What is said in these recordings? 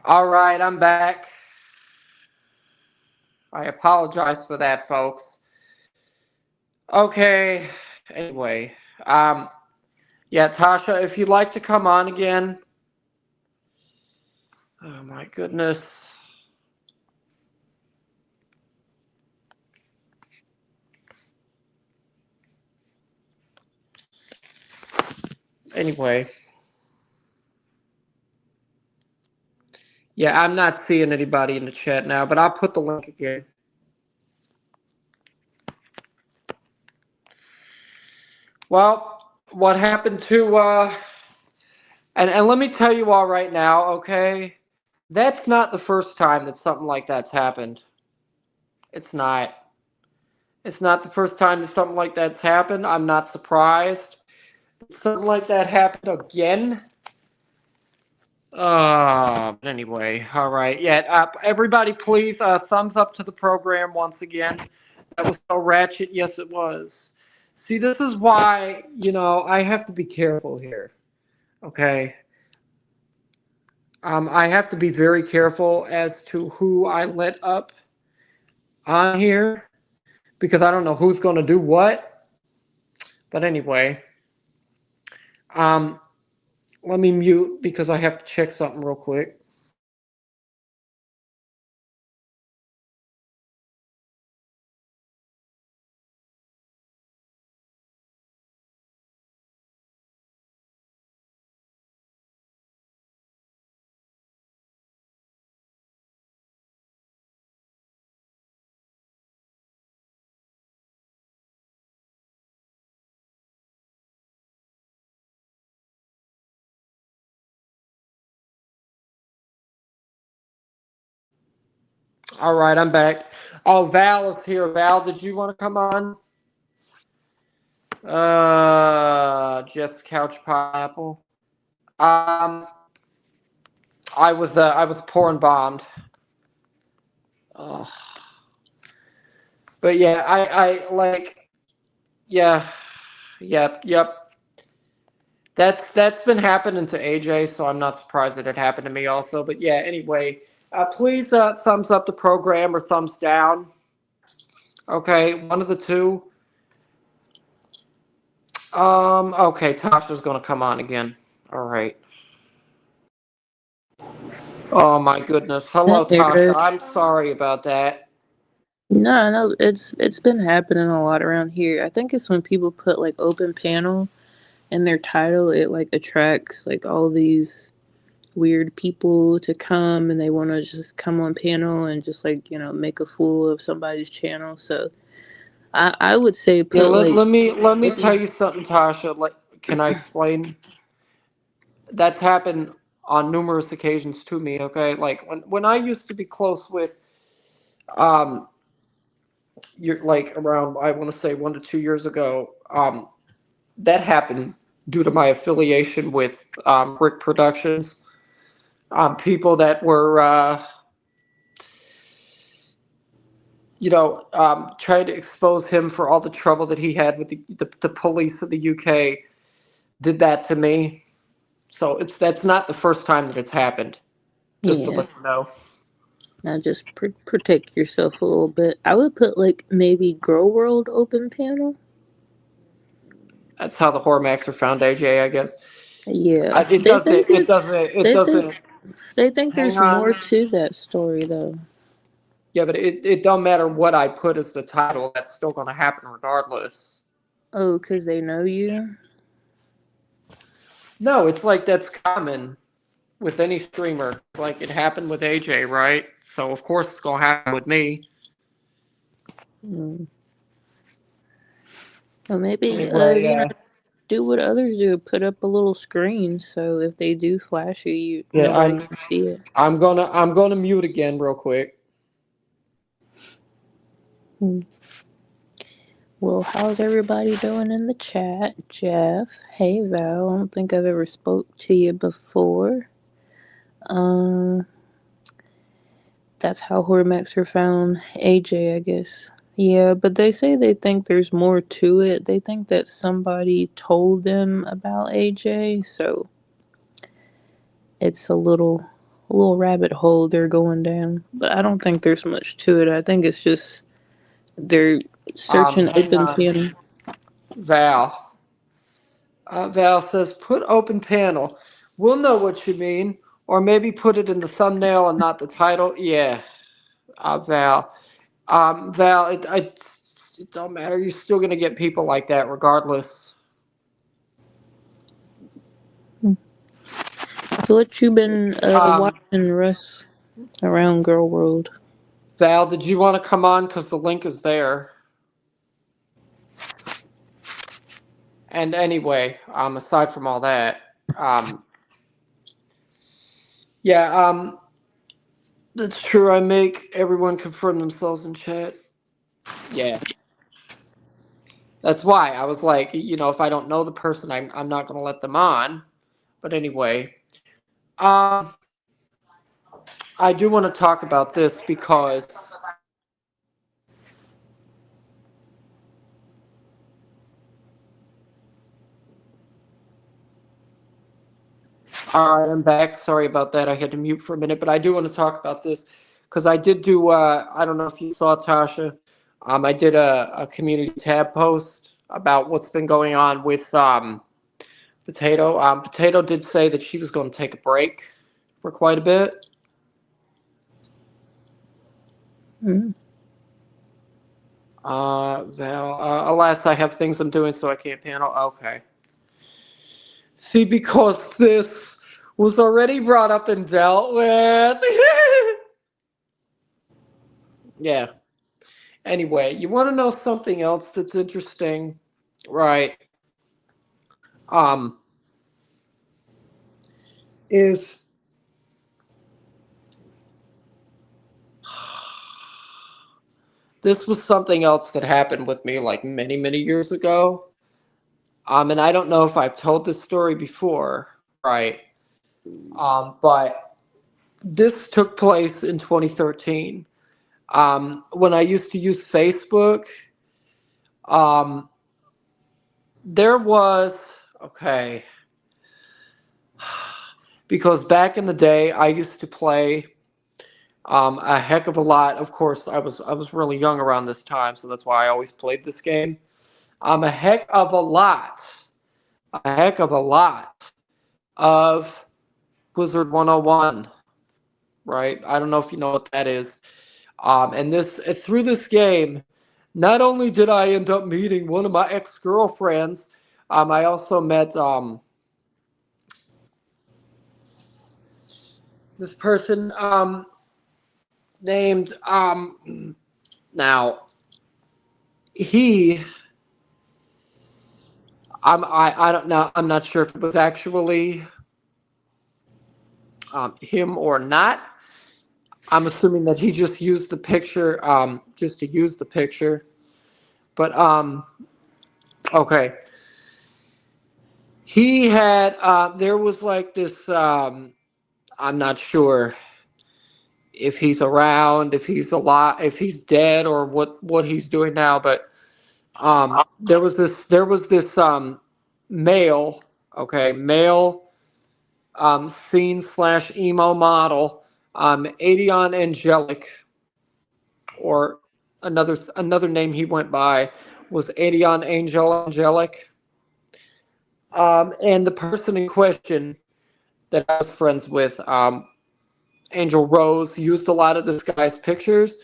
All right, I'm back. I apologize for that, folks. Okay. Anyway, um, yeah, Tasha, if you'd like to come on again. Oh my goodness. Anyway, yeah, I'm not seeing anybody in the chat now, but I'll put the link again. Well, what happened to and let me tell you all right now, okay? That's not the first time that something like that's happened. It's not. It's not the first time that something like that's happened. I'm not surprised. Something like that happened again. But anyway, all right. Yeah, everybody, please thumbs up to the program once again. That was so ratchet. Yes, it was. See, this is why I have to be careful here. Okay. I have to be very careful as to who I let up on here because I don't know who's going to do what. But anyway, um, let me mute because I have to check something real quick. All right, I'm back. Oh, Val is here. Val, did you want to come on? Jeff's couch pineapple. Um, I was pouring bombed. Oh. But yeah, I like yeah, yep. That's been happening to AJ, so I'm not surprised that it happened to me also. But yeah, anyway, please thumbs up the program or thumbs down. Okay, one of the two. Okay, Tasha's gonna come on again. All right. Oh my goodness. Hello, Tasha. There. I'm sorry about that. No, it's been happening a lot around here. I think it's when people put like open panel in their title, it like attracts like all these weird people to come and they want to just come on panel and just like make a fool of somebody's channel. So I would say Yeah, put let, like let me let me if tell you you something, Tasha. Like, can I explain? That's happened on numerous occasions to me. Okay, like when I used to be close with um, you're like around I want to say 1 to 2 years ago. That happened due to my affiliation with Rick Productions. People that were trying to expose him for all the trouble that he had with the police of the UK did that to me. So that's not the first time that it's happened. Just to yeah, let you know. now just protect yourself a little bit. I would put like maybe Girl World open panel. That's how the Hormacks are found, AJ. I guess. Yeah, It they doesn't. think It it's doesn't. It they think doesn't. they think Hang there's on. more to that story though. Yeah, but it don't matter what I put as the title. That's still going to happen regardless. Oh, 'cause they know you. No, it's like that's common with any streamer. Like it happened with AJ, right? So of course it's going to happen with me. Mm. Well, maybe Anyway, do what others do. Put up a little screen so if they do flash you, yeah, nobody can see it. I'm gonna mute again real quick. Hmm. Well, how's everybody doing in the chat? Jeff, hey Val. I don't think I've ever spoke to you before. Um, that's how Hormacks were found. AJ, I guess. Yeah, but they say they think there's more to it. They think that somebody told them about AJ, so it's a little little rabbit hole they're going down. But I don't think there's much to it. I think it's just they're searching Hang open on. panel. Val. Val says, put open panel. We'll know what you mean. Or maybe put it in the thumbnail and not the title. Yeah, Val. Val, it don't matter. You're still going to get people like that regardless. What you been Um, watching, Russ, around Girl World? Val, did you want to come on? Because the link is there. And anyway, aside from all that, um, yeah, that's true. I make everyone confirm themselves in chat. Yeah. That's why I was like, if I don't know the person, I'm not going to let them on. But anyway, um, I do want to talk about this because all right, I'm back. Sorry about that. I had to mute for a minute, but I do want to talk about this because I did do. I don't know if you saw Tasha. I did a community tab post about what's been going on with Potato. Potato did say that she was going to take a break for quite a bit. Mm. Val, alas, I have things I'm doing, so I can't panel. Okay. See, because this was already brought up and dealt with. Yeah. Anyway, you want to know something else that's interesting, right? Um, is this was something else that happened with me like many, many years ago. And I don't know if I've told this story before, right? But this took place in 2013. When I used to use Facebook, um, there was, okay, because back in the day, I used to play a heck of a lot. Of course, I was really young around this time, so that's why I always played this game. A heck of a heck of a lot of Wizard 101, right? I don't know if you know what that is. And this through this game, not only did I end up meeting one of my ex-girlfriends, I also met this person named now he I don't know, I'm not sure if it was actually him or not. I'm assuming that he just used the picture just to use the picture. But okay. He had there was like this I'm not sure if he's around, if he's alive, if he's dead or what he's doing now, but there was this male, okay, male scene slash emo model, Adion Angelic, or another name he went by was Adion Angelic. And the person in question that I was friends with, Angel Rose, used a lot of this guy's pictures,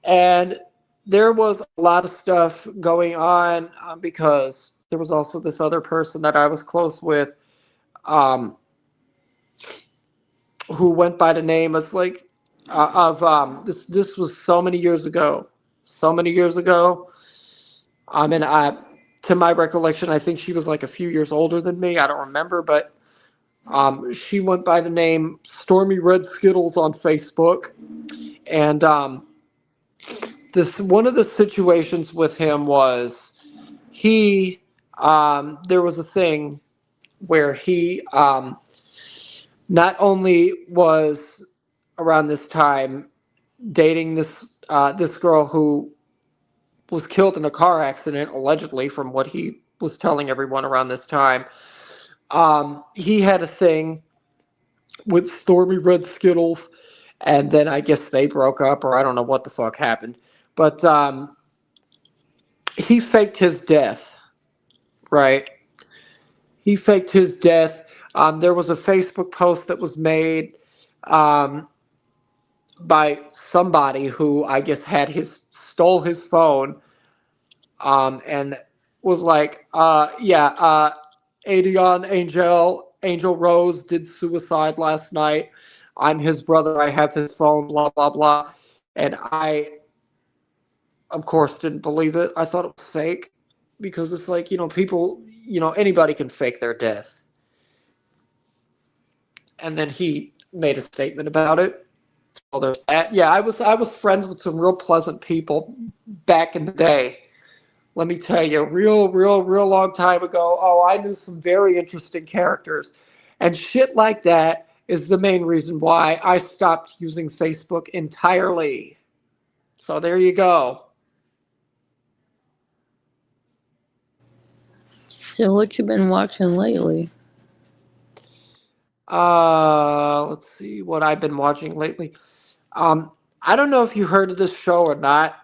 and there was a lot of stuff going on because there was also this other person that I was close with, um, who went by the name as like of this. This was so many years ago, so many years ago. And to my recollection, I think she was like a few years older than me. I don't remember, but she went by the name Stormy Red Skittles on Facebook, and this one of the situations with him was he there was a thing where he not only was around this time dating this girl who was killed in a car accident allegedly from what he was telling everyone around this time. He had a thing with Stormy Red Skittles, and then I guess they broke up, or I don't know what the fuck happened. But he faked his death, right? He faked his death. There was a Facebook post that was made um, by somebody who I guess had his stole his phone, and was like, yeah, Adion Angel Rose did suicide last night. I'm his brother. I have his phone. Blah blah blah. And I, of course, didn't believe it. I thought it was fake because it's like, people, anybody can fake their death. And then he made a statement about it. So there's that. Yeah, I was friends with some real pleasant people back in the day. Let me tell you, real long time ago. Oh, I knew some very interesting characters, and shit like that is the main reason why I stopped using Facebook entirely. So there you go. So what you been watching lately? Let's see what I've been watching lately. I don't know if you heard of this show or not.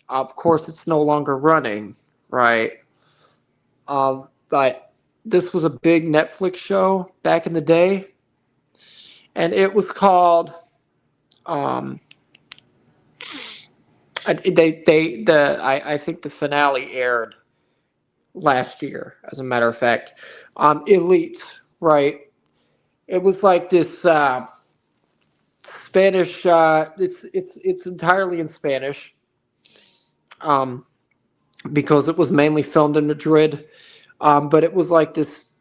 Of course, it's no longer running, right? But this was a big Netflix show back in the day, and it was called. Um, I think the finale aired last year. As a matter of fact, Elite, right? It was like this Spanish. It's entirely in Spanish. Um, because it was mainly filmed in Madrid. But it was like this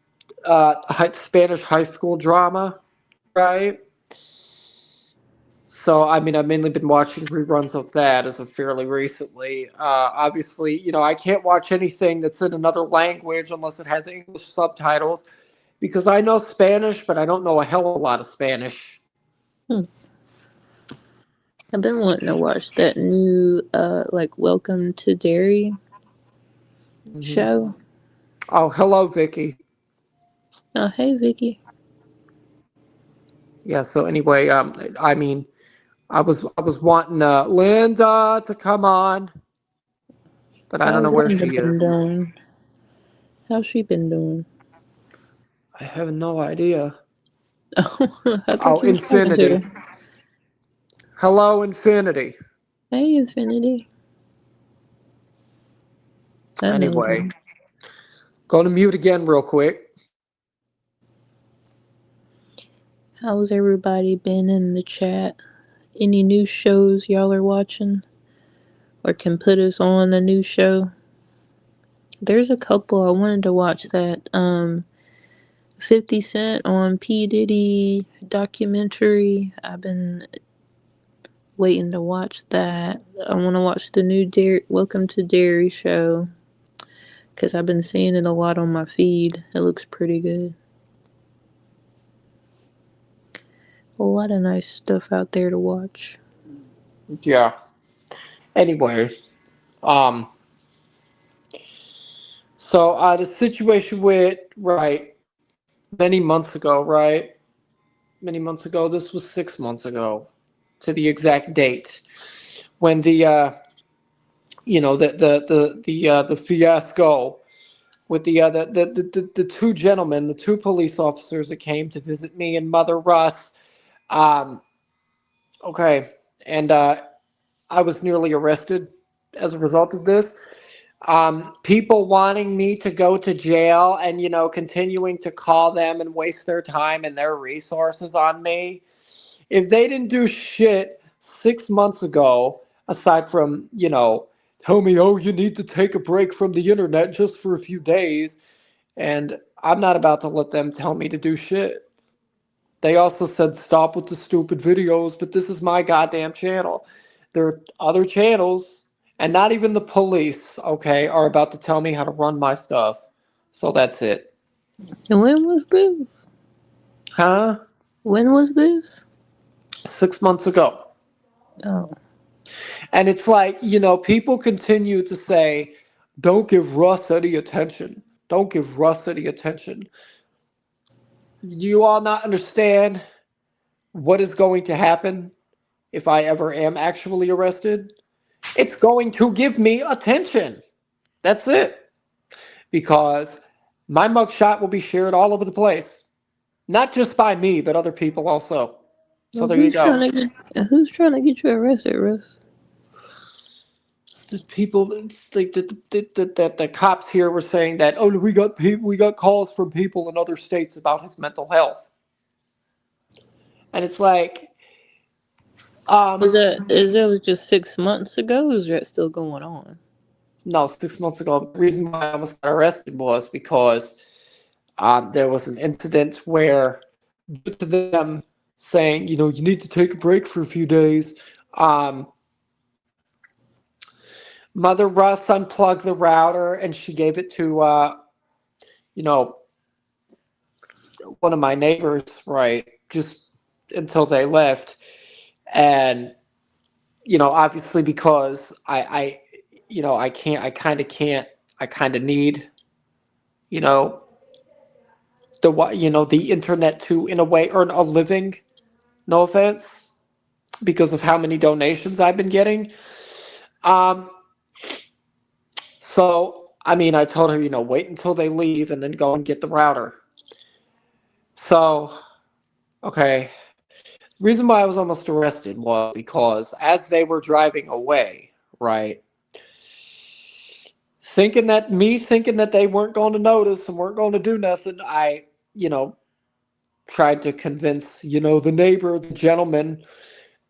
Spanish high school drama, right? So, I mean, I've mainly been watching reruns of that as of fairly recently. Obviously, I can't watch anything that's in another language unless it has English subtitles because I know Spanish, but I don't know a hell of a lot of Spanish. Hmm. I've been wanting to watch that new like Welcome to Derry Hmm. show. Oh, hello, Vicky. Oh, hey Vicky. Yeah. So anyway, I mean, I was wanting Linda to come on, but I don't know How's where Linda she been is. doing? How's she been doing? I have no idea. Oh, I Oh, thought you was talking to Infinity. her. Hello, Infinity. Hey Infinity. I know Anyway, her. go to mute again real quick. How's everybody been in the chat? Any new shows y'all are watching? Or can put us on a new show? There's a couple I wanted to watch that 50 Cent on P. Diddy documentary. I've been waiting to watch that. I want to watch the new Welcome to Derry show because I've been seeing it a lot on my feed. It looks pretty good. A lot of nice stuff out there to watch. Yeah. Anyway, um, so the situation with right many months ago, right? Many months ago. This was 6 months ago, to the exact date when the fiasco with the two gentlemen, the two police officers that came to visit me and Mother Russ. Um, okay, and I was nearly arrested as a result of this. People wanting me to go to jail and continuing to call them and waste their time and their resources on me. If they didn't do shit 6 months ago, aside from tell me, oh, you need to take a break from the internet just for a few days, and I'm not about to let them tell me to do shit. They also said stop with the stupid videos, but this is my goddamn channel. There are other channels, and not even the police, okay, are about to tell me how to run my stuff. So that's it. And when was this? Huh? When was this? 6 months ago. Oh, And it's like, people continue to say, don't give Russ any attention. Don't give Russ any attention. You all not understand? what is going to happen if I ever am actually arrested? It's going to give me attention. That's it. Because my mugshot will be shared all over the place. Not just by me, but other people also. So Well, there you go. who's trying to get you arrested, Russ? Just people, it's like the cops here were saying that, oh, we got calls from people in other states about his mental health, and it's like, Was um, that was just 6 months ago? Or is that still going on? no, 6 months ago. The reason why I almost got arrested was because there was an incident where, due to them saying, you need to take a break for a few days, um, Mother Russ unplugged the router and she gave it to, you know, one of my neighbors, right, just until they left. And, obviously because I can't, I kind of need, you know, the internet to, in a way, earn a living, no offense, because of how many donations I've been getting. Um, so, I mean, I told her, wait until they leave and then go and get the router. So, okay. The reason why I was almost arrested was because as they were driving away, right, thinking that they weren't going to notice and weren't going to do nothing, I, tried to convince, the neighbor, the gentleman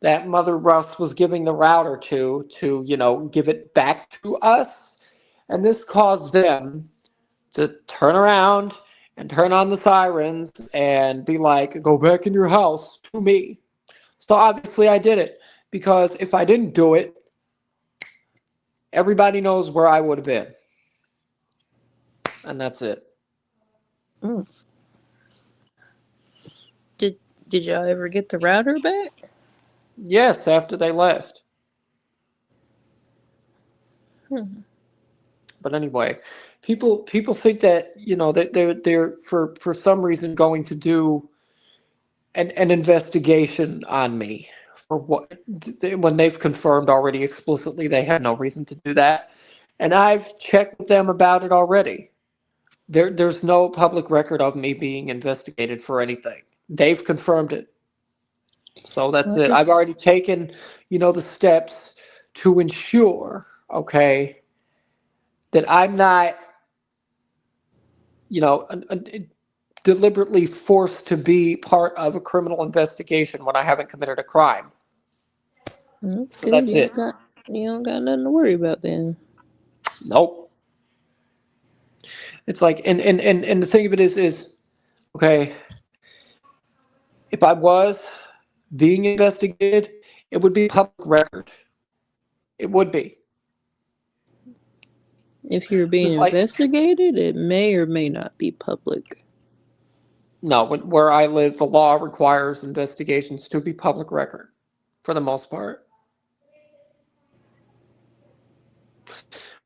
that Mother Russ was giving the router to, give it back to us. And this caused them to turn around and turn on the sirens and be like, go back in your house to me. So obviously I did it, because if I didn't do it, everybody knows where I would have been. And that's it. Mm. Did Did y'all ever get the router back? Yes, after they left. Hmm. But anyway, people think that, that they're for some reason going to do an investigation on me for what, when they've confirmed already explicitly they had no reason to do that. And I've checked with them about it already. There's no public record of me being investigated for anything. They've confirmed it. So that's Well, it. I've already taken, the steps to ensure, okay, that I'm not, you know, deliberately forced to be part of a criminal investigation when I haven't committed a crime. that's So good. that's it. You don't got nothing to worry about then. Nope. It's like, and the thing of it is, okay, if I was being investigated, it would be public record. It would be. If you're being Just like, investigated, it may or may not be public. no, where I live, the law requires investigations to be public record, for the most part.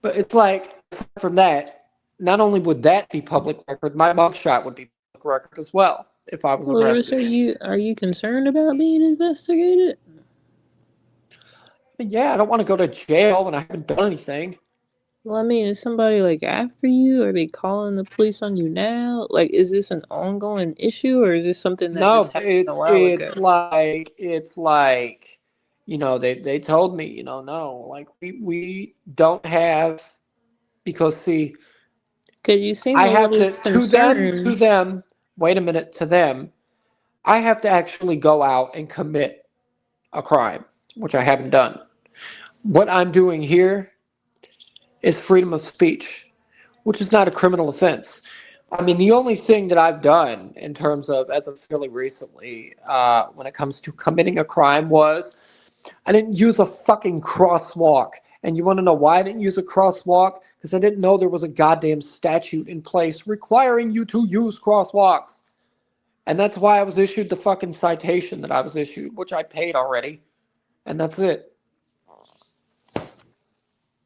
But it's like, aside from that, not only would that be public record, my mugshot would be public record as well if I was Well, Russ, arrested. are you concerned about being investigated? But yeah, I don't want to go to jail when I haven't done anything. Well, I mean, is somebody like after you? Are they calling the police on you now? Like, is this an ongoing issue, or is this something that just No, happened a while ago? it's like, they told me, no, like we don't have, because see, Because you seem I a have little to concerned. them, wait a minute, to them, I have to actually go out and commit a crime, which I haven't done. What I'm doing here is freedom of speech, which is not a criminal offense. I mean, the only thing that I've done in terms of, as of fairly recently, when it comes to committing a crime, was I didn't use a fucking crosswalk. And you want to know why I didn't use a crosswalk? Because I didn't know there was a goddamn statute in place requiring you to use crosswalks. And that's why I was issued the fucking citation that I was issued, which I paid already. And that's it.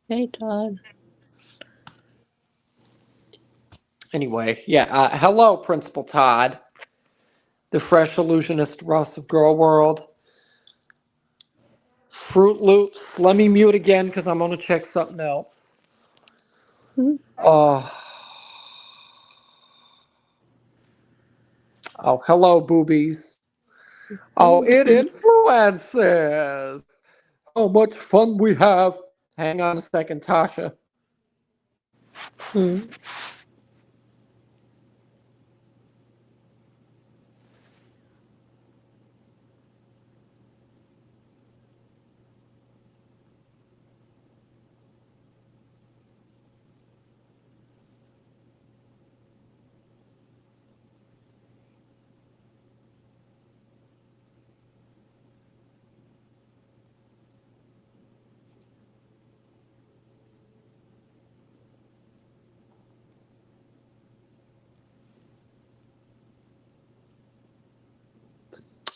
Hey, Todd. Anyway, yeah. Hello, Principal Todd. The Fresh Illusionist Russ of Girl World. Fruit Loops. Let me mute again because I'm going to check something else. Mhm. Oh, hello, boobies. Oh, it influences. How much fun we have. Hang on a second, Tasha. Mhm.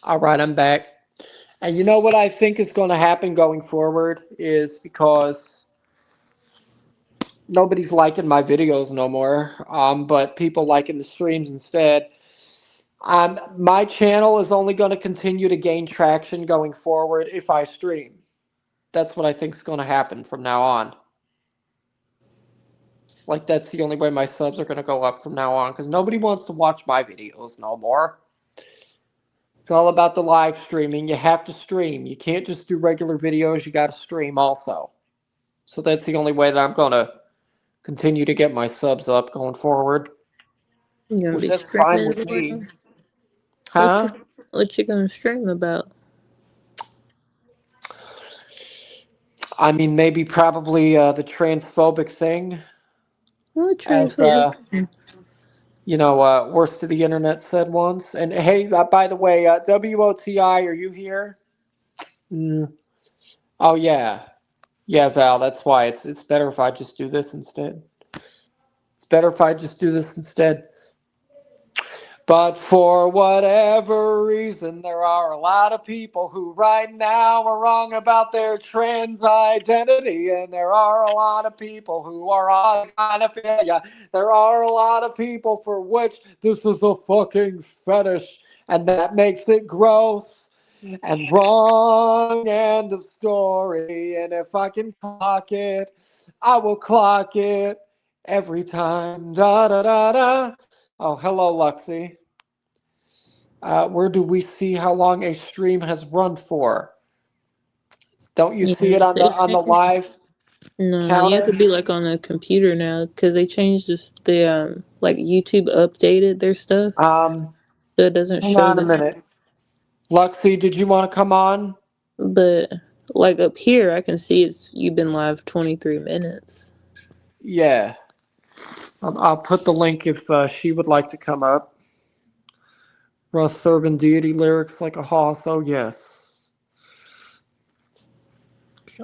All right, I'm back. And you know what I think is going to happen going forward is because nobody's liking my videos no more, but people liking the streams instead. My channel is only going to continue to gain traction going forward if I stream. That's what I think is going to happen from now on. It's like that's the only way my subs are going to go up from now on because nobody wants to watch my videos no more. It's all about the live streaming. You have to stream. You can't just do regular videos. You got to stream also. So that's the only way that I'm going to continue to get my subs up going forward, You gonna which be is fine streaming with tomorrow? me. What you Huh? what you gonna stream about? I mean, maybe probably the transphobic thing What as, transphobic? worst of the internet said once. And hey, by the way, WOTI, are you here? Mm. Oh, yeah. Yeah, Val, that's why it's better if I just do this instead. It's better if I just do this instead. But for whatever reason, there are a lot of people who right now are wrong about their trans identity, and there are a lot of people who are on pedophilia. There are a lot of people for which this is a fucking fetish, and that makes it gross and wrong. End of story. And if I can clock it, I will clock it every time. Da da da da. Oh, hello, Luxi. Where do we see how long a stream has run for? Don't you see Yeah, it on the they changed. live No, you have to counter? be like on a computer now because they changed this. The like YouTube updated their stuff, Um, so it doesn't Hang show on a the. minute. Luxi, did you want to come on? But like up here, I can see it's you've been live 23 minutes. Yeah. I'll put the link if she would like to come up. Russ Thurban deity lyrics like a hoss. Oh, yes.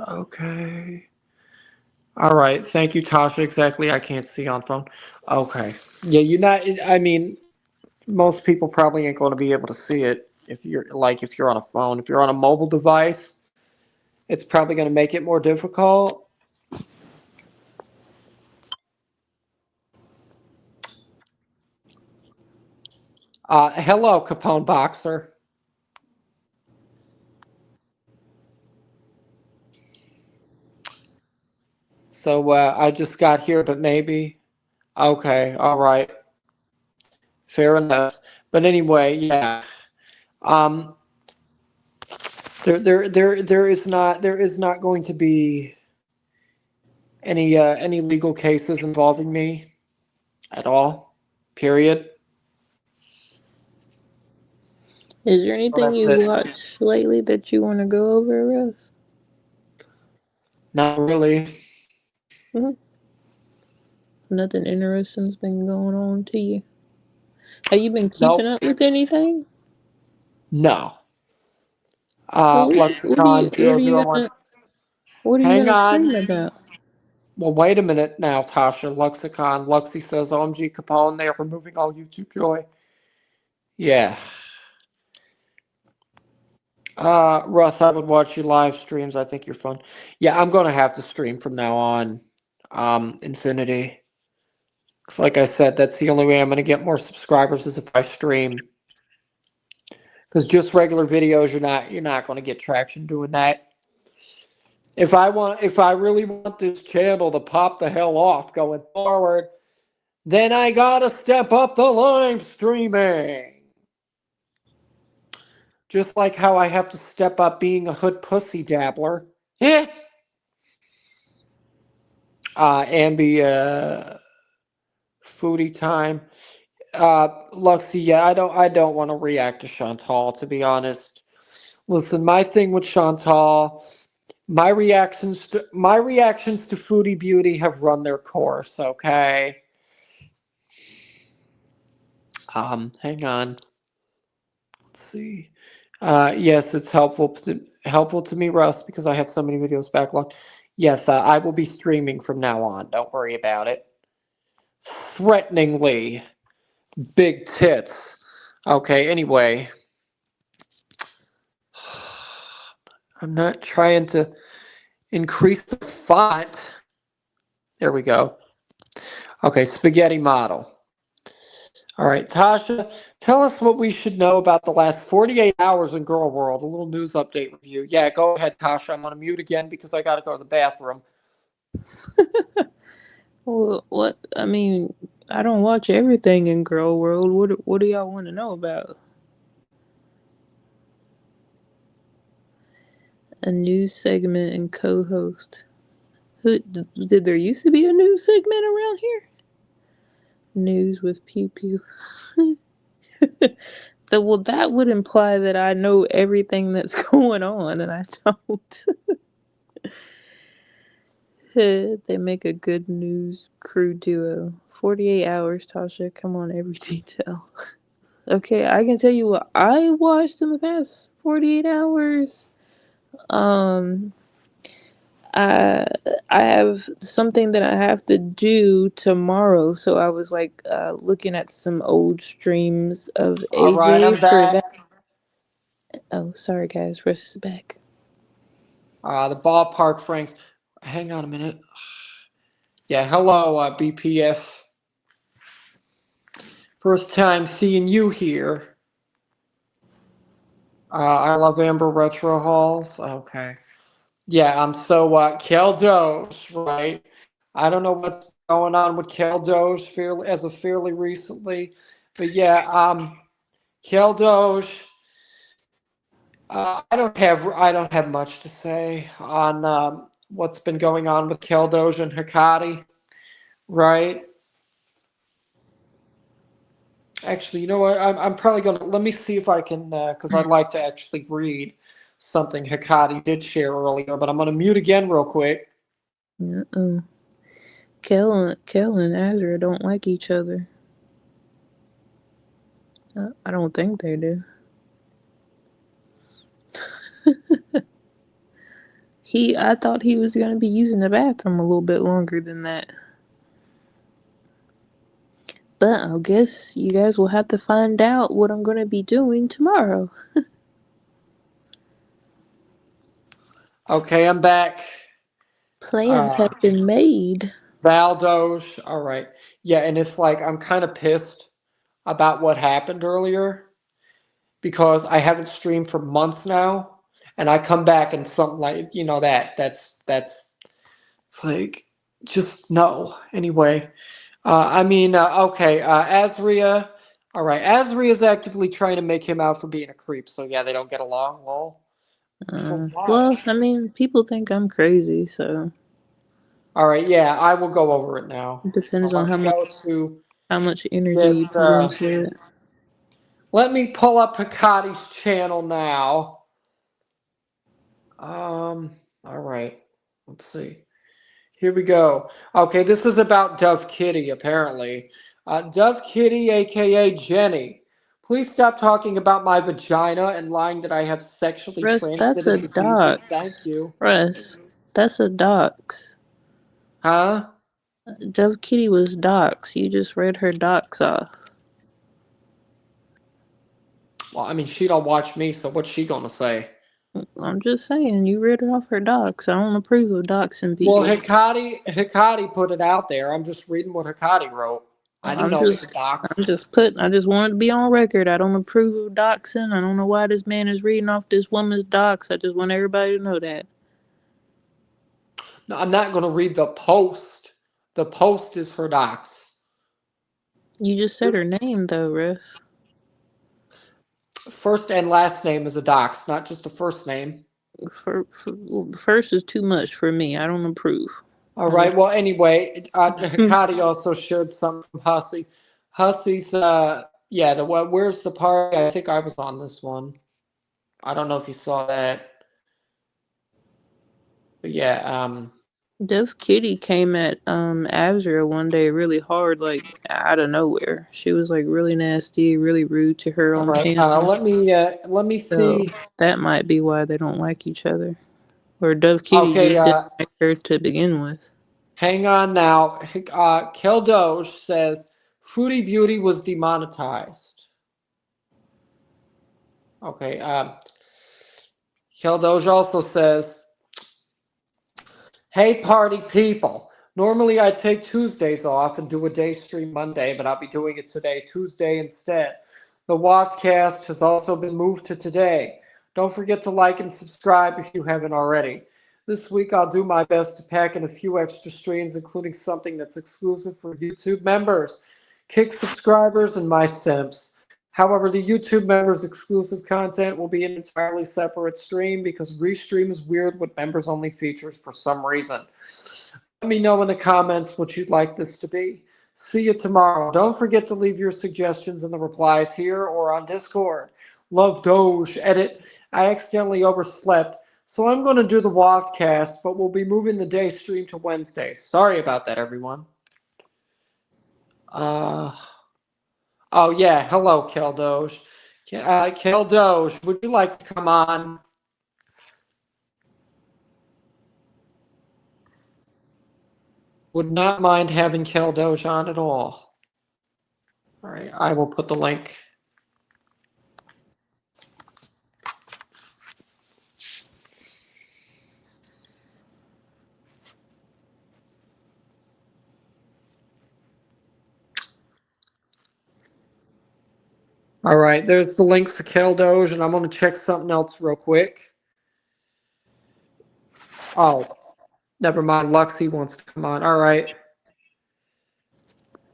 Okay. All right. Thank you, Tasha. Exactly. I can't see on phone. Okay. Yeah, you're not. I mean, most people probably ain't going to be able to see it if you're on a phone. If you're on a mobile device, it's probably going to make it more difficult. Hello, Capone Boxer. So I just got here, but maybe. Okay, all right, fair enough. But anyway, yeah. Um, there is not going to be any legal cases involving me at all. Period. Is there So anything that's you it. watched lately that you want to go over, Russ? Not really. Mm-hmm. Nothing interesting's been going on to you. Have you been keeping Nope. up with anything? No. Well, what are you Lexicon what zero are you zero one. gonna what are you Hang gonna on. stream about? Well, wait a minute now, Tasha. Lexicon. Luxi says, OMG Capone, they are removing all YouTube joy. Yeah. Russ, I would watch your live streams. I think you're fun. Yeah, I'm going to have to stream from now on. Infinity. 'Cause like I said, that's the only way I'm going to get more subscribers is if I stream. Because just regular videos, you're not going to get traction doing that. If I really want this channel to pop the hell off going forward, then I gotta step up the live streaming. Just like how I have to step up being a hood pussy dabbler. Yeah. And be foodie time. Luxi, yeah, I don't want to react to Chantal, to be honest. Listen, my thing with Chantal, my reactions to Foodie Beauty have run their course, okay? Hang on. Let's see. Yes, it's helpful to me, Russ, because I have so many videos backlogged. Yes, I will be streaming from now on. Don't worry about it. Threateningly big tits. Okay, anyway. I'm not trying to increase the font. There we go. Okay, spaghetti model. All right, Tasha, tell us what we should know about the last 48 hours in Girl World. A little news update review. Yeah, go ahead, Tasha. I'm on mute again because I got to go to the bathroom. Well, what? I mean, I don't watch everything in Girl World. What do y'all want to know about? A news segment and co-host. Did there used to be a news segment around here? News with Pew Pew. Well, that would imply that I know everything that's going on, and I don't. They make a good news crew duo. 48 hours, Tasha. Come on, every detail. Okay, I can tell you what I watched in the past 48 hours. Um, I I have something that I have to do tomorrow, so I was like looking at some old streams of All right, AJ I'm for that. back. Oh, sorry guys, Russ is back. The ballpark Franks. Hang on a minute. Yeah, hello, BPF. First time seeing you here. I love Amber Retro Halls. Okay. Yeah, Kel Doge, right? I don't know what's going on with Kel Doge as of fairly recently, but yeah, Kel Doge. I don't have much to say on what's been going on with Kel Doge and Hikari, right? Actually, you know what? I'm probably gonna let me see if I can because I'd like to actually read something Hikari did share earlier, but I'm gonna mute again real quick. Uh-uh. Kel and Azra don't like each other. I don't think they do. I thought he was gonna be using the bathroom a little bit longer than that. But I guess you guys will have to find out what I'm gonna be doing tomorrow. Okay, I'm back. Plans Uh, have been made. Valdosh. All right. Yeah, and it's like I'm kind of pissed about what happened earlier because I haven't streamed for months now, and I come back and something like that's it's like just no. Anyway, okay. Azria. All right, Azria is actively trying to make him out for being a creep. So yeah, they don't get along. Lol. For what? Well, I mean, people think I'm crazy, so All right, yeah, I will go over it now. it So depends on let's go to how much energy you this. put into it. Let me pull up Hikari's channel now. All right. Let's see. Here we go. Okay, this is about Dove Kitty, apparently. Dove Kitty, aka Jenny. Please stop talking about my vagina and lying that I have sexually Russ, that's a transmitted diseases. Thank dox. you. Russ, that's a dox. Huh? Dove Kitty was dox. You just read her dox off. Well, I mean, she don't watch me, so what's she gonna say? I'm just saying, you read her off her dox. I don't approve of doxing Well, people. Hikari put it out there. I'm just reading what Hikari wrote. I didn't I'm know it was a just, dox. I just wanted to be on record. I don't approve of doxing. I don't know why this man is reading off this woman's docs. I just want everybody to know that. No, I'm not going to read the post. The post is her dox. You just said This her name though, Russ. first and last name is a dox, not just a first name. First is too much for me. I don't approve. All I just right. Well, anyway, Hikati also shared something from Hussey. Hussey's, yeah, where's the party? I think I was on this one. I don't know if you saw that. But yeah, Deaf Kitty came at Azra one day really hard, like out of nowhere. She was like really nasty, really rude to her all on right. panel. Let me So see. that might be why they don't like each other. Or Dove Kitty Okay, just didn't like her to begin with. hang on now. Kel Doge says Fruity Beauty was demonetized. Okay. Kel Doge also says, "Hey, party people. Normally I take Tuesdays off and do a day stream Monday, but I'll be doing it today, Tuesday instead. The Waftcast has also been moved to today. Don't forget to like and subscribe if you haven't already. This week I'll do my best to pack in a few extra streams, including something that's exclusive for YouTube members, Kick subscribers, and my simps. However, the YouTube members exclusive content will be an entirely separate stream because Restream is weird with members only features for some reason. Let me know in the comments what you'd like this to be. See you tomorrow. Don't forget to leave your suggestions in the replies here or on Discord. Love Doge. Edit. I accidentally overslept, so I'm going to do the Waftcast, but we'll be moving the day stream to Wednesday. Sorry about that, everyone. Uh, oh, yeah. Hello, Kel Doge. Kel Doge, would you like to come on? Would not mind having Kel Doge on at all. All right, I will put the link. All right, there's the link for Kel Doge, and I'm going to check something else real quick. Oh, never mind. Luxi wants to come on. All right.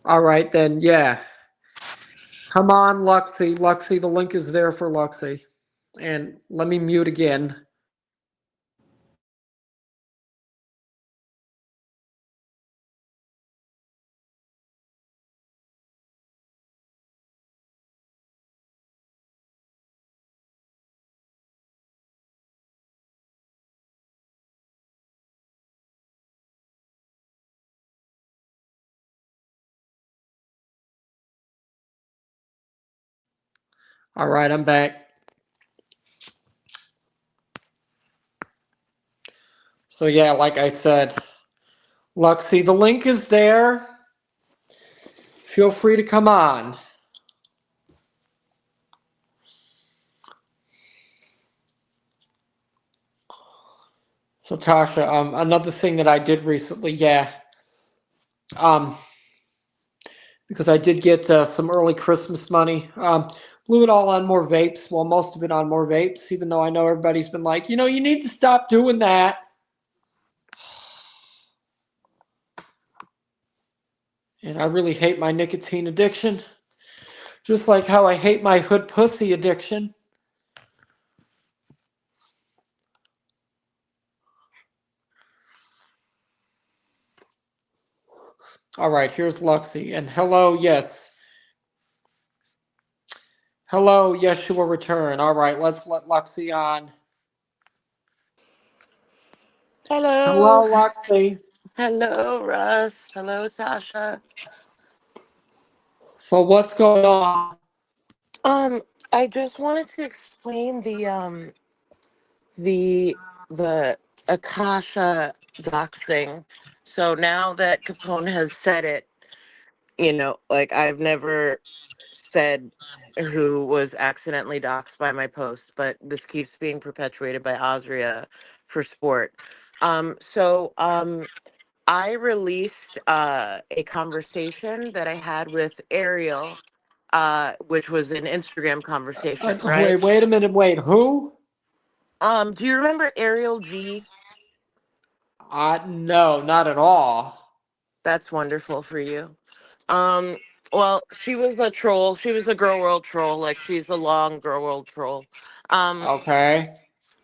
All right, then, yeah. Come on, Luxi. Luxi, the link is there for Luxi. And let me mute again. All right, I'm back. So, yeah, like I said, Luxi, the link is there. Feel free to come on. So, Tasha, another thing that I did recently, yeah, um, because I did get some early Christmas money. Blew it all on more vapes. Well, most of it on more vapes, even though I know everybody's been like, you need to stop doing that. And I really hate my nicotine addiction. Just like how I hate my hood pussy addiction. All right, here's Luxi. And hello, yes. Hello, Yeshua return. All right, let's let Luxi on. Hello. Hello, Luxi. Hello, Russ. Hello, Tasha. So what's going on? Um, I just wanted to explain the the Akasha doxing. So now that Capone has said it, like I've never said who was accidentally doxed by my post, but this keeps being perpetuated by Azria for sport. So I released a conversation that I had with Ariel, which was an Instagram conversation, right? Wait a minute. Wait, who? Do you remember Ariel G? No, not at all. That's wonderful for you. Um, well, she was a troll. She was a girl world troll. Like she's the long girl world troll. Um, Okay.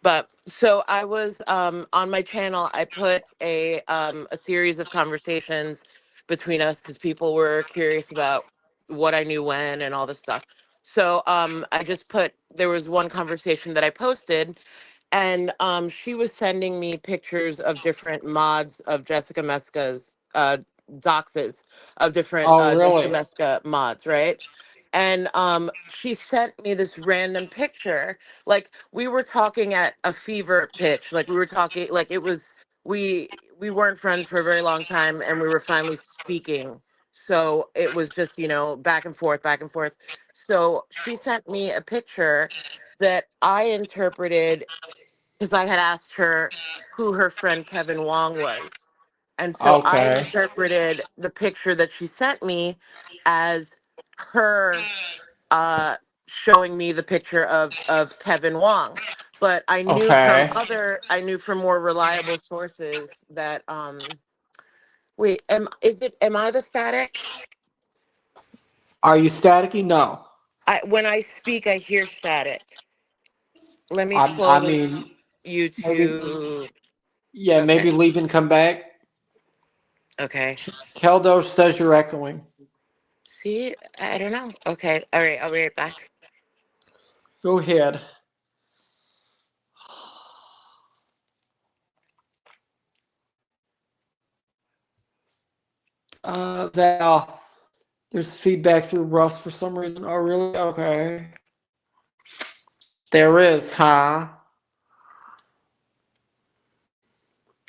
but so I was on my channel. I put a series of conversations between us because people were curious about what I knew when and all this stuff. So I just put there was one conversation that I posted, and she was sending me pictures of different mods of Jessica Meska's doxes of different Oh, Jessica really? Meska mods, right? And she sent me this random picture. Like we were talking at a fever pitch. Like we were talking, like it was we weren't friends for a very long time, and we were finally speaking. So it was just back and forth, back and forth. So she sent me a picture that I interpreted because I had asked her who her friend Kevin Wong was. And so I Okay. interpreted the picture that she sent me as her uh, showing me the picture of Kevin Wong. But Okay. I knew from more reliable sources that wait, am I the static? Are you staticky? No. When I speak I hear static. Let me I close mean, maybe. YouTube. Yeah, Okay. maybe leave and come back. Okay. Keldo says you're echoing. See, I don't know. Okay. All right. I'll be right back. Go ahead. Val. There's feedback through Russ for some reason. Oh, really? Okay. There is, huh?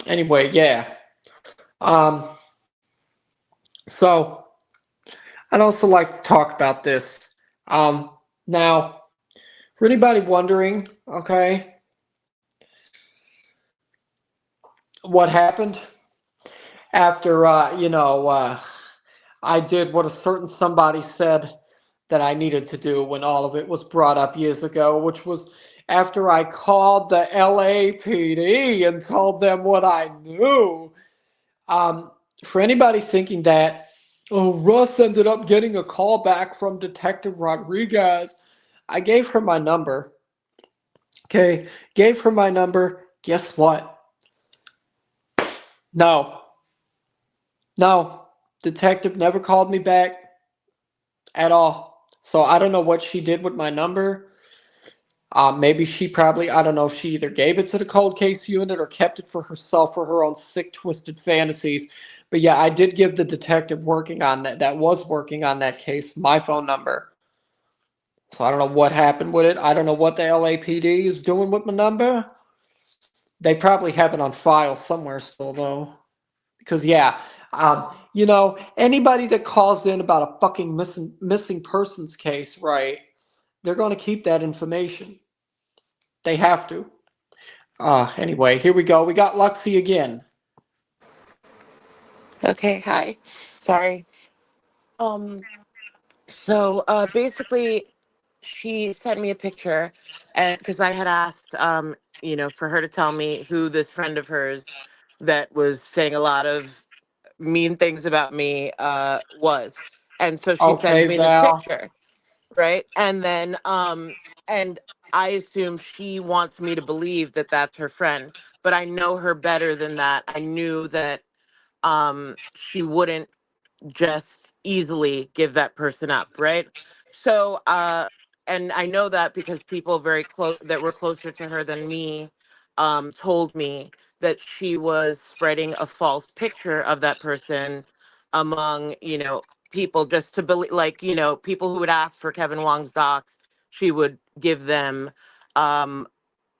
Anyway, yeah. Um, so I'd also like to talk about this. Now, for anybody wondering, okay, what happened after, I did what a certain somebody said that I needed to do when all of it was brought up years ago, which was after I called the LAPD and told them what I knew. Um, for anybody thinking that, oh, Russ ended up getting a call back from Detective Rodriguez, I gave her my number. Okay, gave her my number. Guess what? No, no, detective never called me back at all. So I don't know what she did with my number. Maybe she probably, I don't know if she either gave it to the cold case unit or kept it for herself for her own sick, twisted fantasies. But yeah, I did give the detective working on that was working on that case, my phone number. So I don't know what happened with it. I don't know what the LAPD is doing with my number. They probably have it on file somewhere still, though. Because, yeah, anybody that calls in about a fucking missing persons case, right, they're going to keep that information. They have to. Anyway, here we go. We got Luxi again. Okay. Hi. Sorry. Um. So, basically, she sent me a picture, and because I had asked, for her to tell me who this friend of hers that was saying a lot of mean things about me was, and so she sends Okay, me this Val. picture, right? And then and I assume she wants me to believe that that's her friend, but I know her better than that. I knew that she wouldn't just easily give that person up, right? So and I know that because people very close that were closer to her than me told me that she was spreading a false picture of that person among, people just to believe, like, people who would ask for Kevin Wong's docs, she would give them um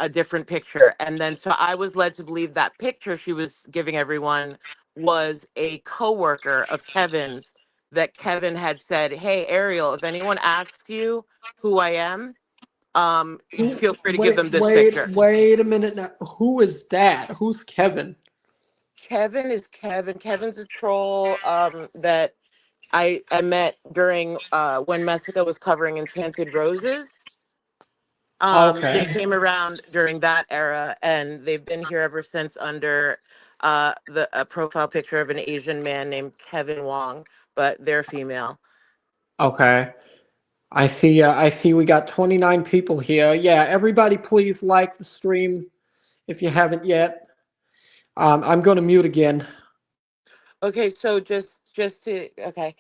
a different picture. And then so I was led to believe that picture she was giving everyone was a coworker of Kevin's, that Kevin had said, "Hey Ariel, if anyone asks you who I am, feel free to give them this picture." Wait a minute now. Who is that? Who's Kevin? Kevin is Kevin. Kevin's a troll that I met during when Messica was covering Enchanted Roses. They Okay. came around during that era, and they've been here ever since under the a profile picture of an Asian man named Kevin Wong, but they're female. Okay. I see we got 29 people here. Yeah, everybody please like the stream if you haven't yet. I'm going to mute again. Okay, so just to okay.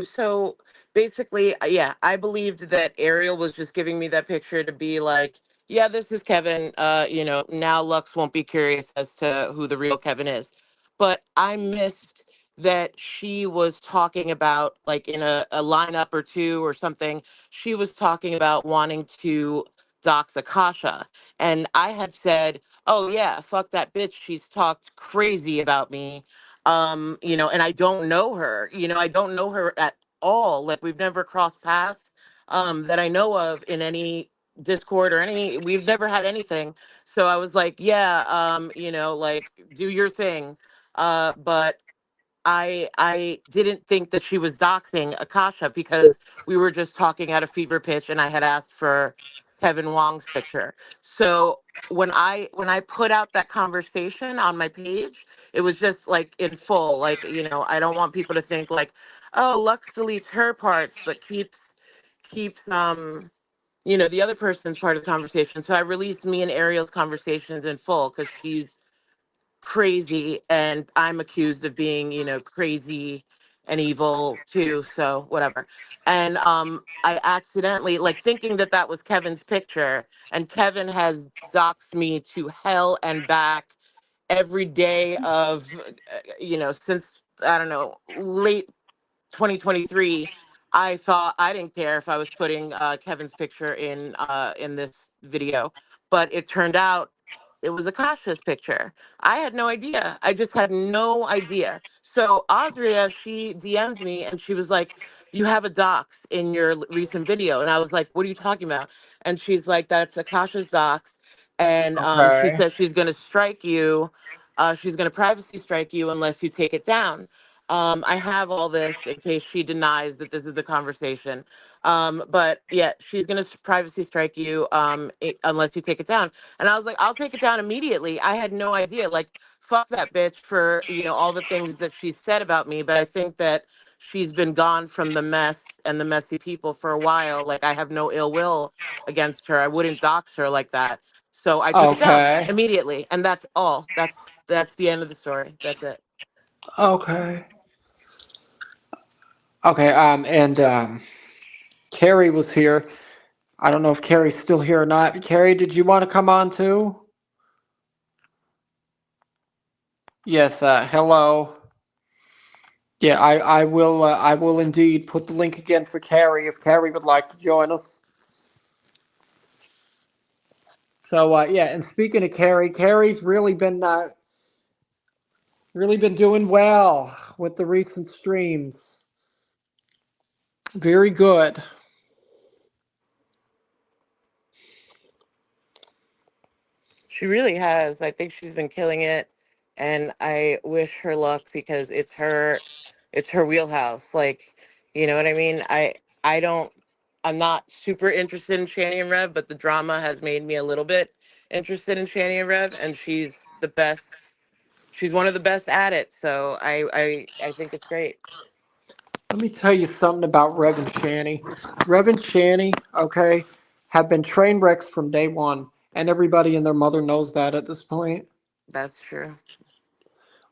So basically, yeah, I believed that Ariel was just giving me that picture to be like, yeah, this is Kevin. Now Lux won't be curious as to who the real Kevin is. But I missed that she was talking about, like, in a lineup or two or something, she was talking about wanting to dox Akasha. And I had said, oh yeah, fuck that bitch. She's talked crazy about me, and I don't know her. I don't know her at all. Like, we've never crossed paths that I know of in any Discord or any. We've never had anything. So I was like, yeah, like, do your thing. But I didn't think that she was doxing Akasha because we were just talking at a fever pitch, and I had asked for Kevin Wong's picture. So when I put out that conversation on my page, it was just like in full. Like, I don't want people to think like, oh, Lux deletes her parts but keeps the other person's part of the conversation. So I released me and Ariel's conversations in full because she's crazy and I'm accused of being, crazy and evil too, so whatever. And I accidentally, like, thinking that that was Kevin's picture, and Kevin has doxed me to hell and back every day of since, I don't know, late 2023. I thought I didn't care if I was putting Kevin's picture in this video, but it turned out it was Akasha's picture. I had no idea. I just had no idea. So Audrea, she DM'd me and she was like, "You have a dox in your recent video," and I was like, "What are you talking about?" And she's like, "That's Akasha's dox," and she Okay. says she's going to strike you. She's going to privacy strike you unless you take it down. I have all this in case she denies that this is the conversation. But yeah, she's gonna privacy strike you unless you take it down. And I was like, I'll take it down immediately. I had no idea. Like, fuck that bitch for all the things that she said about me. But I think that she's been gone from the mess and the messy people for a while. Like, I have no ill will against her. I wouldn't dox her like that. So I took it down Okay. immediately, and that's all. That's the end of the story. That's it. Okay. Okay. And Carrie was here. I don't know if Carrie's still here or not. Carrie, did you want to come on too? Yes. Hello. Yeah, I will indeed put the link again for Carrie if Carrie would like to join us. So yeah, and speaking of Carrie, Carrie's really been doing well with the recent streams. Very good. She really has. I think she's been killing it, and I wish her luck because it's her wheelhouse. Like, you know what I mean? I don't I'm not super interested in Shani and Rev, but the drama has made me a little bit interested in Shani and Rev, and she's the best. She's one of the best at it. So I think it's great. Let me tell you something about Rev and Shani. Rev and Shani, okay, have been train wrecks from day one, and everybody and their mother knows that at this point. That's true.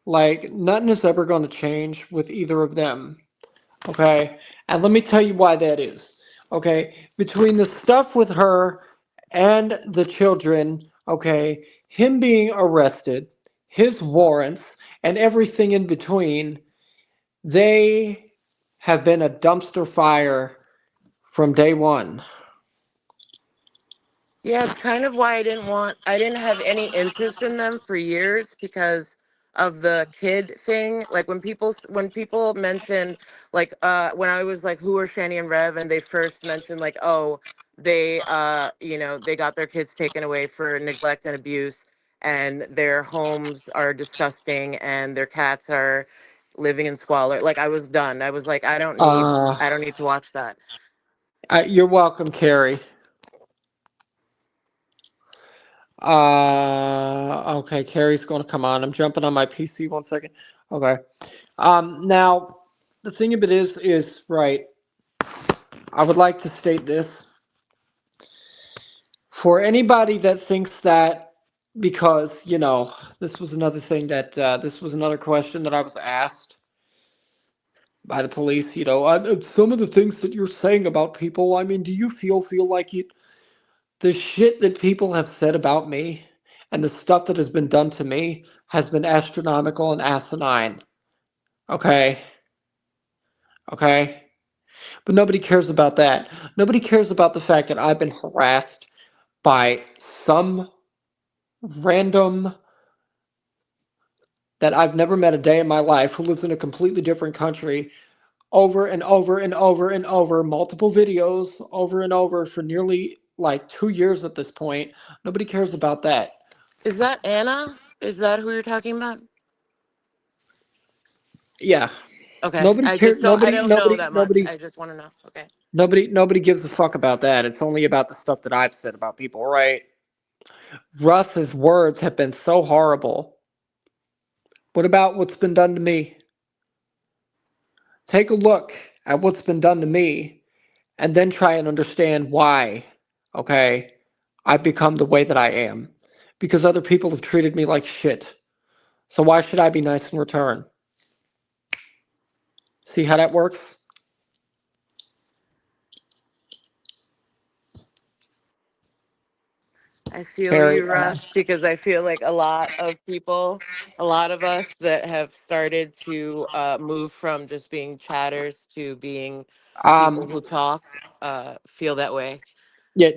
Like, nothing is ever going to change with either of them. Okay. And let me tell you why that is. Okay. Between the stuff with her and the children, okay, him being arrested, his warrants, and everything in between, they have been a dumpster fire from day one. Yeah, it's kind of why I didn't have any interest in them for years because of the kid thing. Like, when people mentioned, like, when I was like, who are Shani and Rev, and they first mentioned, like, oh, they got their kids taken away for neglect and abuse. and their homes are disgusting and their cats are living in squalor. Like I was done. I was like, Uh, I don't need to watch that. you're welcome, Carrie. Okay, Carrie's going to come on. I'm jumping on my PC 1 second. Okay. Now, the thing of it is right. I would like to state this for anybody that thinks that because this was another thing that this was another question that I was asked by the police. Some of the things that you're saying about people. I mean, do you feel like it? The shit that people have said about me and the stuff that has been done to me has been astronomical and asinine. Okay, okay, but nobody cares about that. Nobody cares about the fact that I've been harassed by some random that I've never met a day in my life who lives in a completely different country over and over and over and over, multiple videos over and over for nearly like 2 years at this point. Nobody cares about that. Is that Anna? Is that who you're talking about? Yeah. Okay. Nobody I cares. just don't I Nobody, don't know nobody, that much. nobody, I just want to know. Okay. nobody gives a fuck about that. It's only about the stuff that I've said about people, right? Russ's words have been so horrible. What about what's been done to me? Take a look at what's been done to me and then try and understand why, okay, I've become the way that I am. Because other people have treated me like shit. So why should I be nice in return? See how that works? I feel Carrie, you, Russ, because I feel like a lot of us that have started to move from just being chatters to being people um, who talk feel that way. yeah,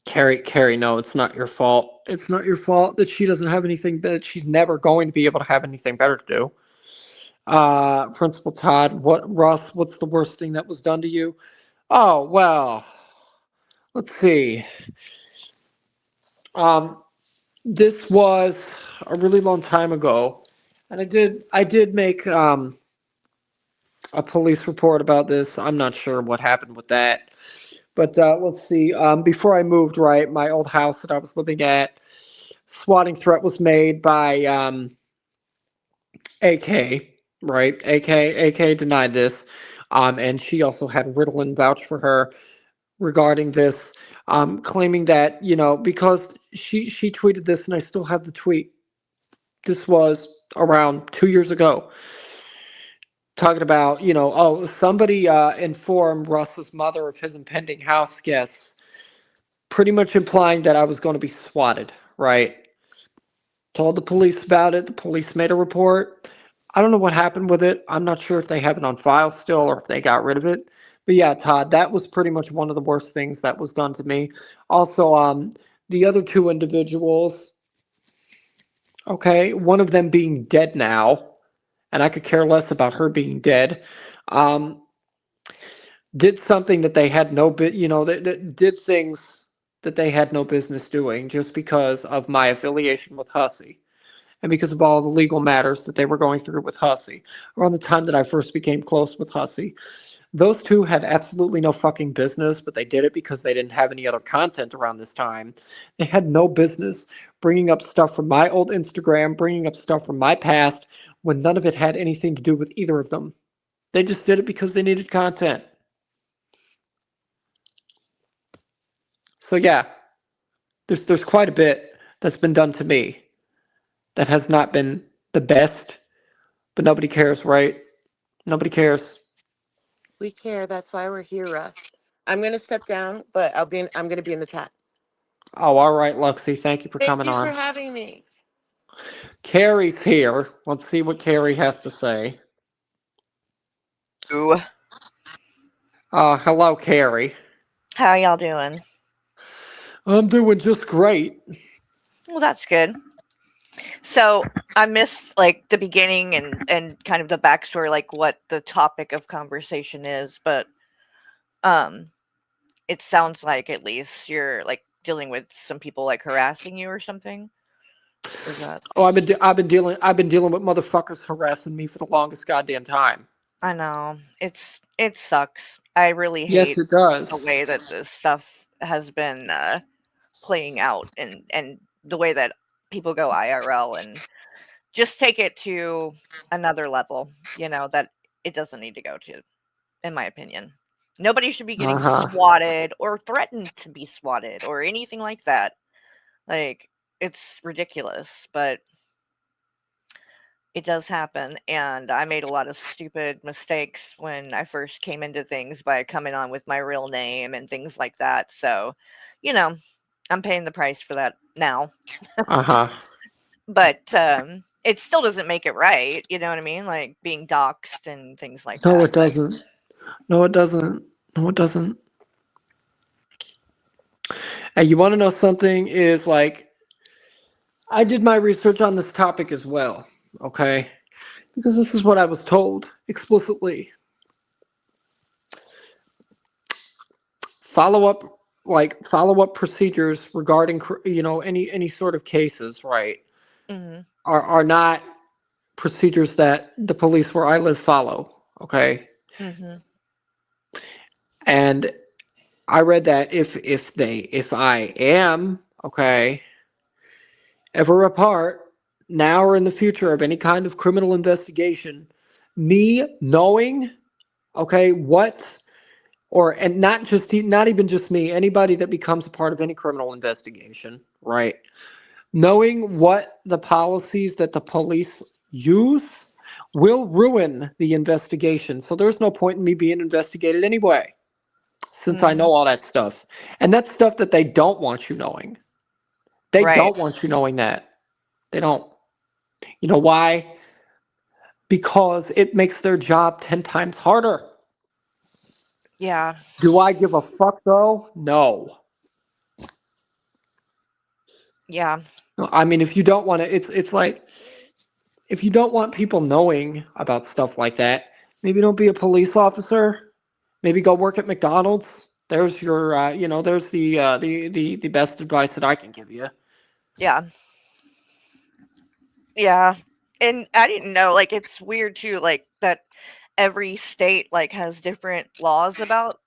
Carrie, no, it's not your fault. It's not your fault that she doesn't have anything that she's never going to be able to have anything better to do. Principal Todd, Russ, what's the worst thing that was done to you? Oh, well, let's see. Um, this was a really long time ago, and I did make a police report about this. I'm not sure what happened with that. But let's see. Before I moved, right, my old house that I was living at, swatting threat was made by AK, right? AK denied this, and she also had Ritalin vouch for her regarding this, claiming that because she tweeted this, and I still have the tweet. This was around 2 years ago, talking about oh, somebody informed Russ's mother of his impending house guests, pretty much implying that I was going to be swatted, right? Told the police about it. The police made a report. I don't know what happened with it. I'm not sure if they have it on file still or if they got rid of it. But yeah, Todd, that was pretty much one of the worst things that was done to me. Also, the other two individuals, okay, one of them being dead now, and I could care less about her being dead. Um, did something that they had no bit, that did things that they had no business doing just because of my affiliation with Hussey and because of all the legal matters that they were going through with Hussey around the time that I first became close with Hussey. Those two had absolutely no fucking business, but they did it because they didn't have any other content around this time. They had no business bringing up stuff from my old Instagram, bringing up stuff from my past when none of it had anything to do with either of them. They just did it because they needed content. So yeah, there's quite a bit that's been done to me that has not been the best, but nobody cares, right? Nobody cares. We care. That's why we're here, Russ. I'm gonna step down, but I'm gonna be in the chat. Oh, all right, Luxi. Thank you for Thank coming you for on. having me. Carrie's here. Let's see what Carrie has to say. Ooh, Hello, Carrie. how y'all doing? I'm doing just great. Well, that's good. So I missed like the beginning and kind of the backstory, like what the topic of conversation is, but um, it sounds like at least you're like dealing with some people like harassing you or something. Is that? Oh, I've been dealing with motherfuckers harassing me for the longest goddamn time. I know. It sucks. I really Yes, hate it does. the way that this stuff has been playing out, and the way that people go IRL and just take it to another level, that it doesn't need to go to, in my opinion. Nobody should be getting Uh-huh. swatted or threatened to be swatted or anything like that. Like, it's ridiculous, but it does happen, and I made a lot of stupid mistakes when I first came into things by coming on with my real name and things like that. So, you know, I'm paying the price for that now. Uh-huh. But it still doesn't make it right, you know what I mean? Like being doxxed and things like No, that. it doesn't. No, it doesn't. No, it doesn't. And you want to know something is like I did my research on this topic as well, okay? Because this is what I was told explicitly. Follow up follow up procedures regarding any sort of cases, right? Mhm. Are not procedures that the police where I live follow, okay? Mhm. And I read that if I am, okay, ever a part now or in the future of any kind of criminal investigation, me knowing, okay, what or and not even just me, anybody that becomes a part of any criminal investigation, right? Knowing what the policies that the police use will ruin the investigation. So there's no point in me being investigated anyway, since I Mhm. know all that stuff. And that's stuff that they don't want you knowing. They Right. don't want you knowing that. They don't. You know why? Because it makes their job 10 times harder. Yeah. Do I give a fuck though? No. Yeah. I mean, if you don't want to, it's like if you don't want people knowing about stuff like that, maybe don't be a police officer. Maybe go work at McDonald's. There's your, there's the best advice that I can give you. Yeah. Yeah. And I didn't know, like, it's weird too, like that every state like has different laws about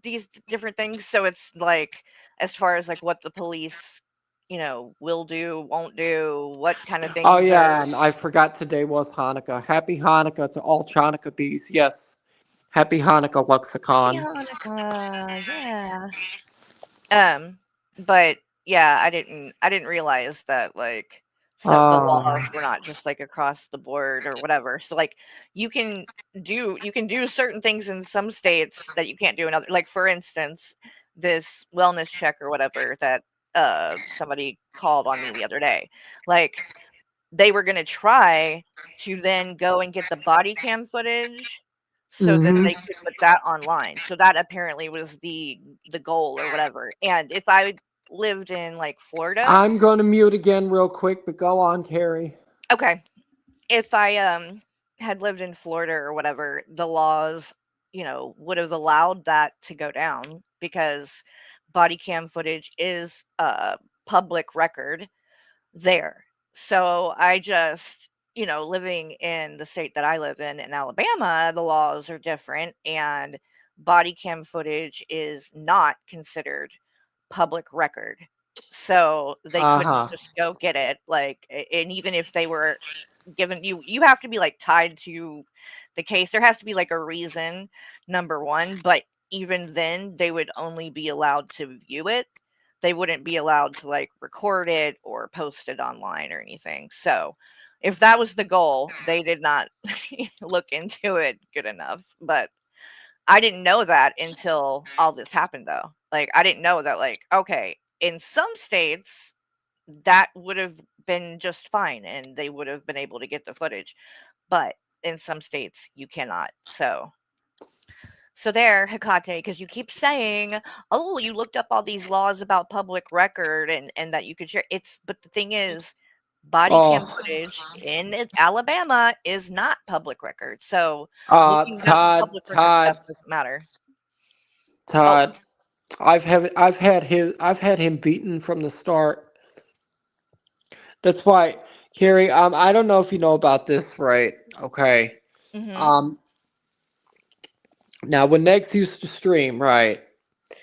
these different things. So it's like as far as like what the police, will do, won't do, what kind of Oh things are. yeah, and I forgot today was Hanukkah. Happy Hanukkah to all Chanukah bees. Yes, happy Hanukkah, Happy Lexicon. Hanukkah, yeah. Um, but yeah, I didn't realize that like the laws Uh, were not just like across the board or whatever. So like you can you can do certain things in some states that you can't do in other, like for instance, this wellness check or whatever that somebody called on me the other day. Like they were gonna try to then go and get the body cam footage so that mm-hmm. they could put that online. So that apparently was the goal or whatever. And if I lived in like Florida, I'm going to mute again real quick, but go on, Carrie. okay. If I had lived in Florida or whatever, the laws, would have allowed that to go down because body cam footage is public record there. So I just, living in the state that I live in Alabama, the laws are different and body cam footage is not considered public record. So they couldn't Uh-huh. just go get it. Like, and even if they were given you have to be like tied to the case. There has to be like a reason, number one, but even then they would only be allowed to view it. They wouldn't be allowed to like record it or post it online or anything. So if that was the goal, they did not look into it good enough. But I didn't know that until all this happened though. Like I didn't know that, like, okay, in some states that would have been just fine and they would have been able to get the footage. But in some states you cannot. So there, Hecate, because you keep saying, "Oh, you looked up all these laws about public record and that you could share." But the thing is, body cam Oh, footage in Alabama is not public record. So looking up Todd, public record stuff Todd, doesn't matter. Oh, Todd. I've had him beaten from the start. That's why, Carrie. I don't know if you know about this, right? Okay. Mhm. Um, Now when Negs used to stream, right?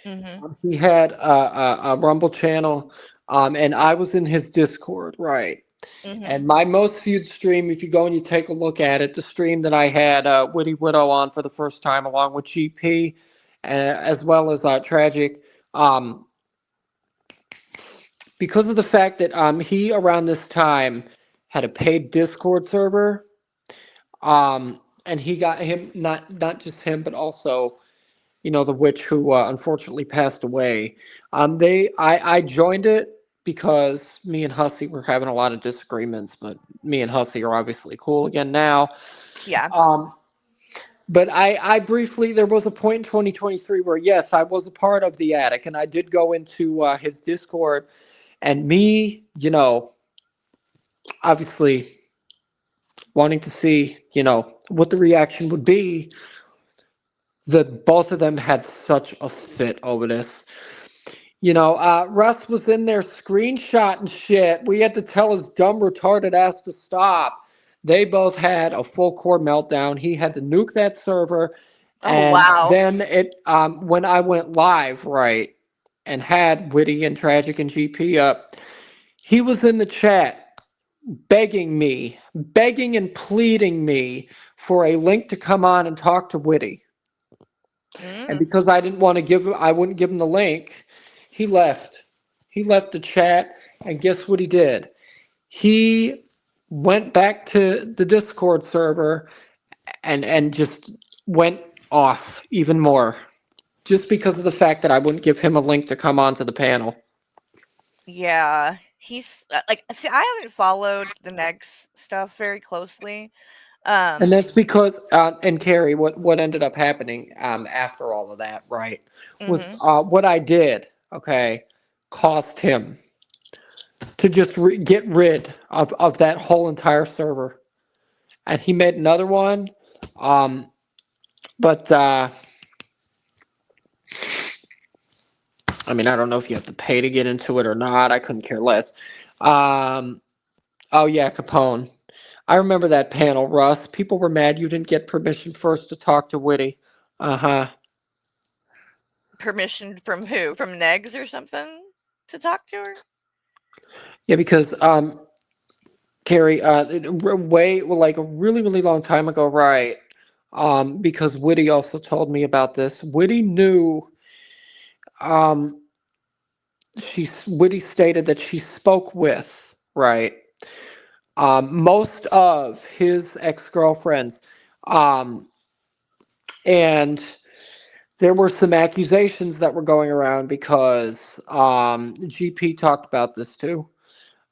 Mhm. He had a Rumble channel, and I was in his Discord, right? Mhm. And my most viewed stream, if you go and you take a look at it, the stream that I had Witty Widow on for the first time, along with GP, as well as Tragic, um, because of the fact that he around this time had a paid Discord server, and he got him not just him, but also the witch who unfortunately passed away. I joined it because me and Hussey were having a lot of disagreements, but me and Hussey are obviously cool again now. Yeah. Um, but I briefly, there was a point in 2023 where, yes, I was a part of the attic, and I did go into his Discord, and me, obviously wanting to see, what the reaction would be. That both of them had such a fit over this. Russ was in there screenshotting shit. We had to tell his dumb, retarded ass to stop. They both had a full core meltdown. He had to nuke that server. Oh And wow. then when I went live, right, and had Witty and Tragic and GP up, he was in the chat begging and pleading me for a link to come on and talk to Witty. And Mm. because I wouldn't give him the link, he left. He left the chat, and guess what he did? He went back to the Discord server and just went off even more, just because of the fact that I wouldn't give him a link to come onto the panel. Yeah. He's like, see, I haven't followed the next stuff very closely. And Um. that's because, and Carrie, what ended up happening after all of that, right, was Mhm. what I did, okay, cost him to just get rid of that whole entire server. And he made another one. But I mean, I don't know if you have to pay to get into it or not. I couldn't care less. Um, oh, yeah, Capone. I remember that panel, Russ. People were mad you didn't get permission first to talk to Witty. Uh huh. Permission from who? From Negs or something to talk to her? Yeah, because Carrie, way well, like a really really long time ago, right? Because Witty also told me about this. Witty knew. Um, Witty stated that she spoke with, right, most of his ex-girlfriends, um, and there were some accusations that were going around because GP talked about this too.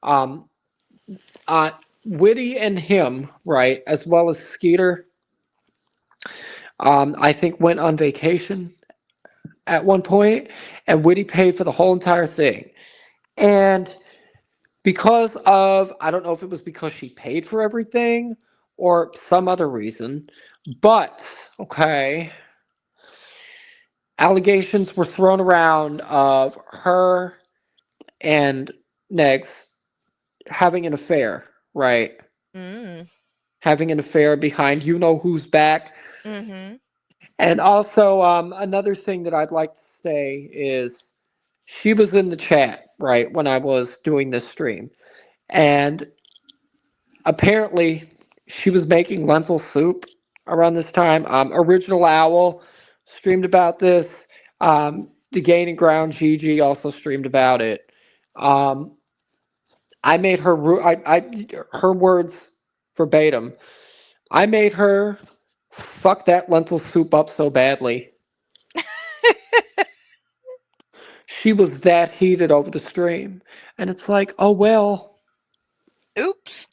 Um, uh, Witty and him, right, as well as Skeeter, I think went on vacation at one point, and Witty paid for the whole entire thing. And because of, I don't know if it was because she paid for everything or some other reason, but okay, allegations were thrown around of her and Negs having an affair, right? Mm. Having an affair behind you know who's back. Mhm. And also, another thing that I'd like to say is she was in the chat, right, when I was doing this stream. And apparently she was making lentil soup around this time. Original Owl streamed about this. The Gain and Ground Gigi also streamed about it. Um, I made her. Her words verbatim. I made her fuck that lentil soup up so badly. She was that heated over the stream, and it's like, oh well. Oops.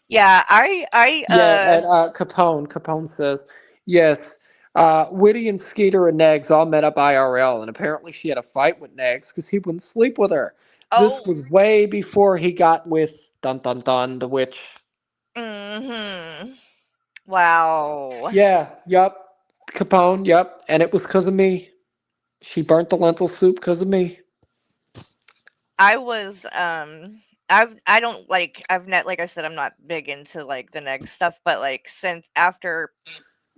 Yeah, Yeah, and Capone says, yes, Witty and Skeeter and Negs all met up IRL, and apparently she had a fight with Negs because he wouldn't sleep with her. This oh. was way before he got with Dun Dun Dun, the witch. Mhm. Wow. Yeah, yup, Capone, yup, and it was because of me. She burnt the lentil soup because of me. I was I don't like I've not like I said I'm not big into like the neg stuff, but like since after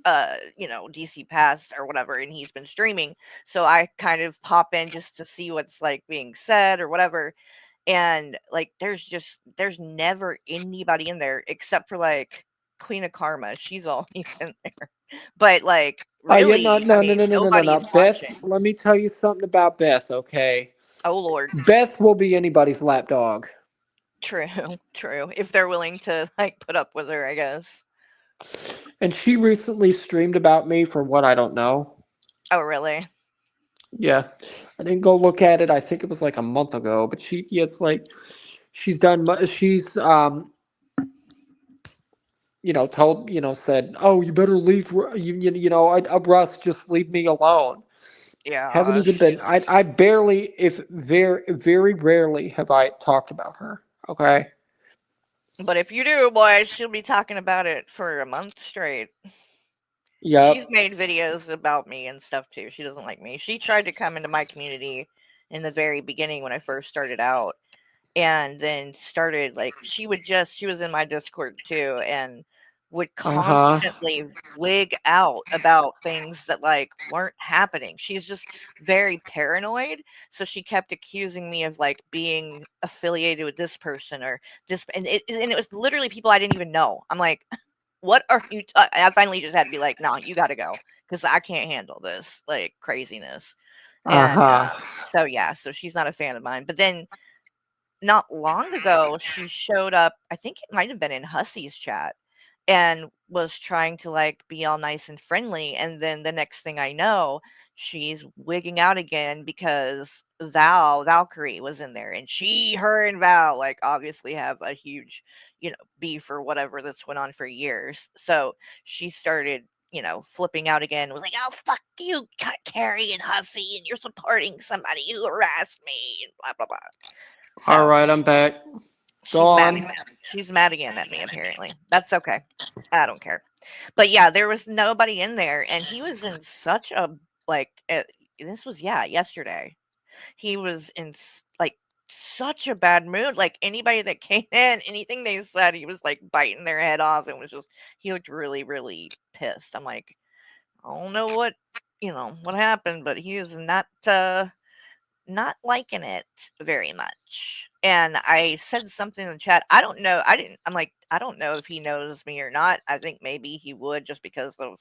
DC passed or whatever and he's been streaming, so I kind of pop in just to see what's like being said or whatever. And like there's never anybody in there except for like Queen of Karma. She's always in there. But like Oh yeah, no, really, I no, no, mean, no, no, no, no, no. nobody's Beth, watching. let me tell you something about Beth, okay? Oh Lord. Beth will be anybody's lapdog. True, true. If they're willing to like put up with her, I guess. And she recently streamed about me for what I don't know. Oh really? Yeah. I didn't go look at it. I think it was like a month ago, but yeah, it's like she's done she's told, said, "Oh, you better leave Russ, just leave me alone." Haven't Yeah, even been I barely, if very very rarely have I talked about her. Okay? but if you do, boy, she'll be talking about it for a month straight. She's Yep. made videos about me and stuff too. She doesn't like me. She tried to come into my community in the very beginning when I first started out, and then started like she was in my Discord too and would Uh-huh. constantly wig out about things that like weren't happening. She's just very paranoid, so she kept accusing me of like being affiliated with this person or this, and it was literally people I didn't even know. I'm like, what are you I finally just had to be like, "No, you got to go cuz I can't handle this like craziness." And Uh-huh. so yeah, so she's not a fan of mine. But then not long ago, she showed up, I think it might have been in Hussey's chat, and was trying to like be all nice and friendly. And then the next thing I know, she's wigging out again because Valkyrie was in there, and her and Val like obviously have a huge, beef or whatever that's went on for years. So she started, flipping out again, was like, "Oh, fuck you, Carrie and Hussey, and you're supporting somebody who harassed me," and blah blah blah. All So right, I'm back. Go she's mad on. again. She's mad again at me, apparently. That's okay. I don't care. But yeah, there was nobody in there, and he was in such a like. This was yesterday. He was in like such a bad mood. Like anybody that came in, anything they said, he was like biting their head off, and was just he looked really, really pissed. I'm like, I don't know what happened, but he is not liking it very much. And I said something in the chat. I don't know. I'm like, I don't know if he knows me or not. I think maybe he would just because of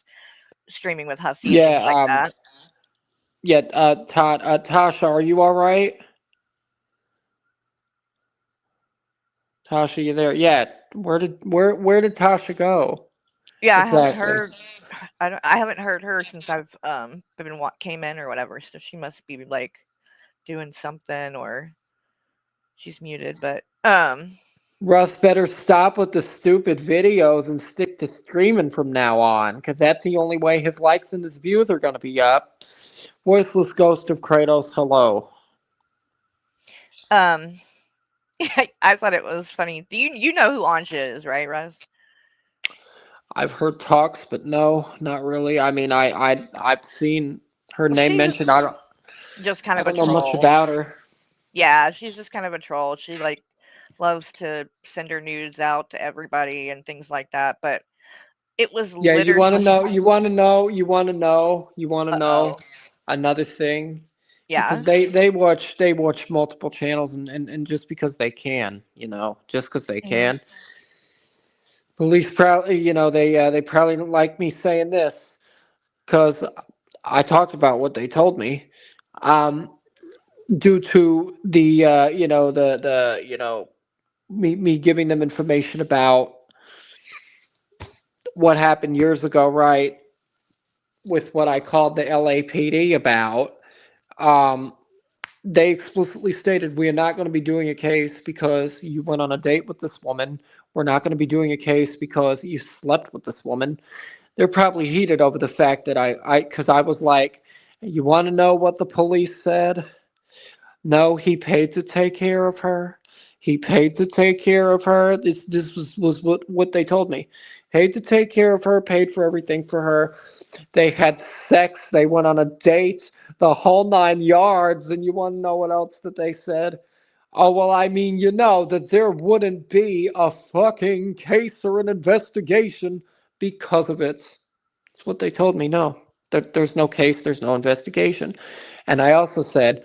streaming with Hussey and things Yeah, like that. yeah, Tasha, are you all right? Tasha, you there? Yeah. Where did Tasha go? Yeah, I haven't Exactly. heard I haven't heard her since I've been came in or whatever. So she must be like doing something or she's muted, but Russ better stop with the stupid videos and stick to streaming from now on, because that's the only way his likes and his views are going to be up. Voiceless Ghost of Kratos, hello. um I thought it was funny. Do you know who Anja is, right, Russ? I've heard talks, but no, not really. I mean, I've seen her name She's mentioned. just kind I of a don't know much troll. about her. Yeah, she's just kind of a troll. She like loves to send her nudes out to everybody and things like that. But it was Yeah, you want to literally, know? You want to know? You want to know? You want to know uh-oh. another thing? Because Yeah. they watch multiple channels, and just because they can, just because they Mhm. can. Police probably, they probably don't like me saying this because I talked about what they told me. Um, Due to the me giving them information about what happened years ago, right? With what I called the LAPD about, um, they explicitly stated we are not going to be doing a case because you went on a date with this woman. We're not going to be doing a case because you slept with this woman. They're probably heated over the fact that because I was like, you want to know what the police said? No, he paid to take care of her. He paid to take care of her. This was what they told me. Paid to take care of her, paid for everything for her. They had sex, they went on a date, the whole 9 yards. And you want to know what else that they said? Oh, well, I mean, that there wouldn't be a fucking case or an investigation because of it. That's what they told me. No, there's no case, there's no investigation. And I also said,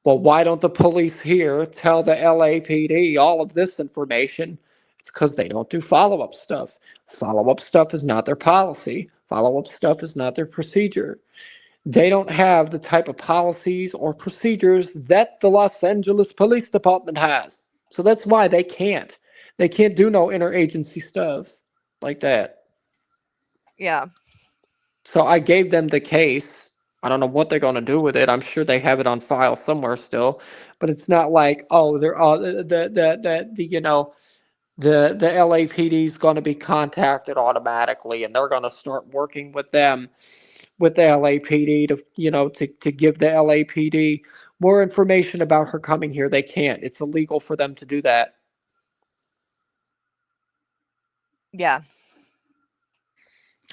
well, why don't the police here tell the LAPD all of this information? It's because they don't do follow up stuff. Follow up stuff is not their policy, follow up stuff is not their procedure. They don't have the type of policies or procedures that the Los Angeles Police Department has. So that's why they can't. They can't do no interagency stuff like that. Yeah. So I gave them the case. I don't know what they're going to do with it. I'm sure they have it on file somewhere still, but it's not like, oh, they're the LAPD is going to be contacted automatically, and they're going to start working with them, with the LAPD, to to give the LAPD more information about her coming here. They can't. It's illegal for them to do that. Yeah.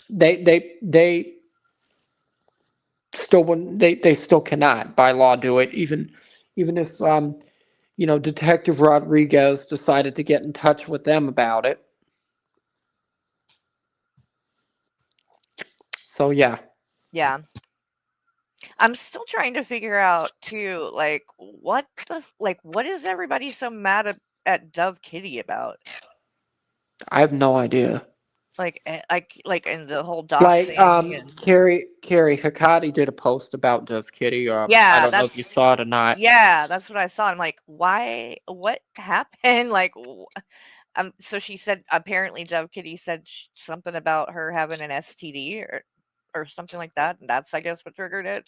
They still wouldn't. They still cannot by law do it. Even if Detective Rodriguez decided to get in touch with them about it. So yeah. Yeah. I'm still trying to figure out too, like what is everybody so mad at Dove Kitty about? I have no idea. Like in the whole Like doxing and Carrie Hakati did a post about Dove Kitty. I yeah, don't know if you saw it or not. that's what I saw. I'm like, why? What happened? Like, so she said apparently Dove Kitty said something about her having an STD or something like that, and that's I guess what triggered it.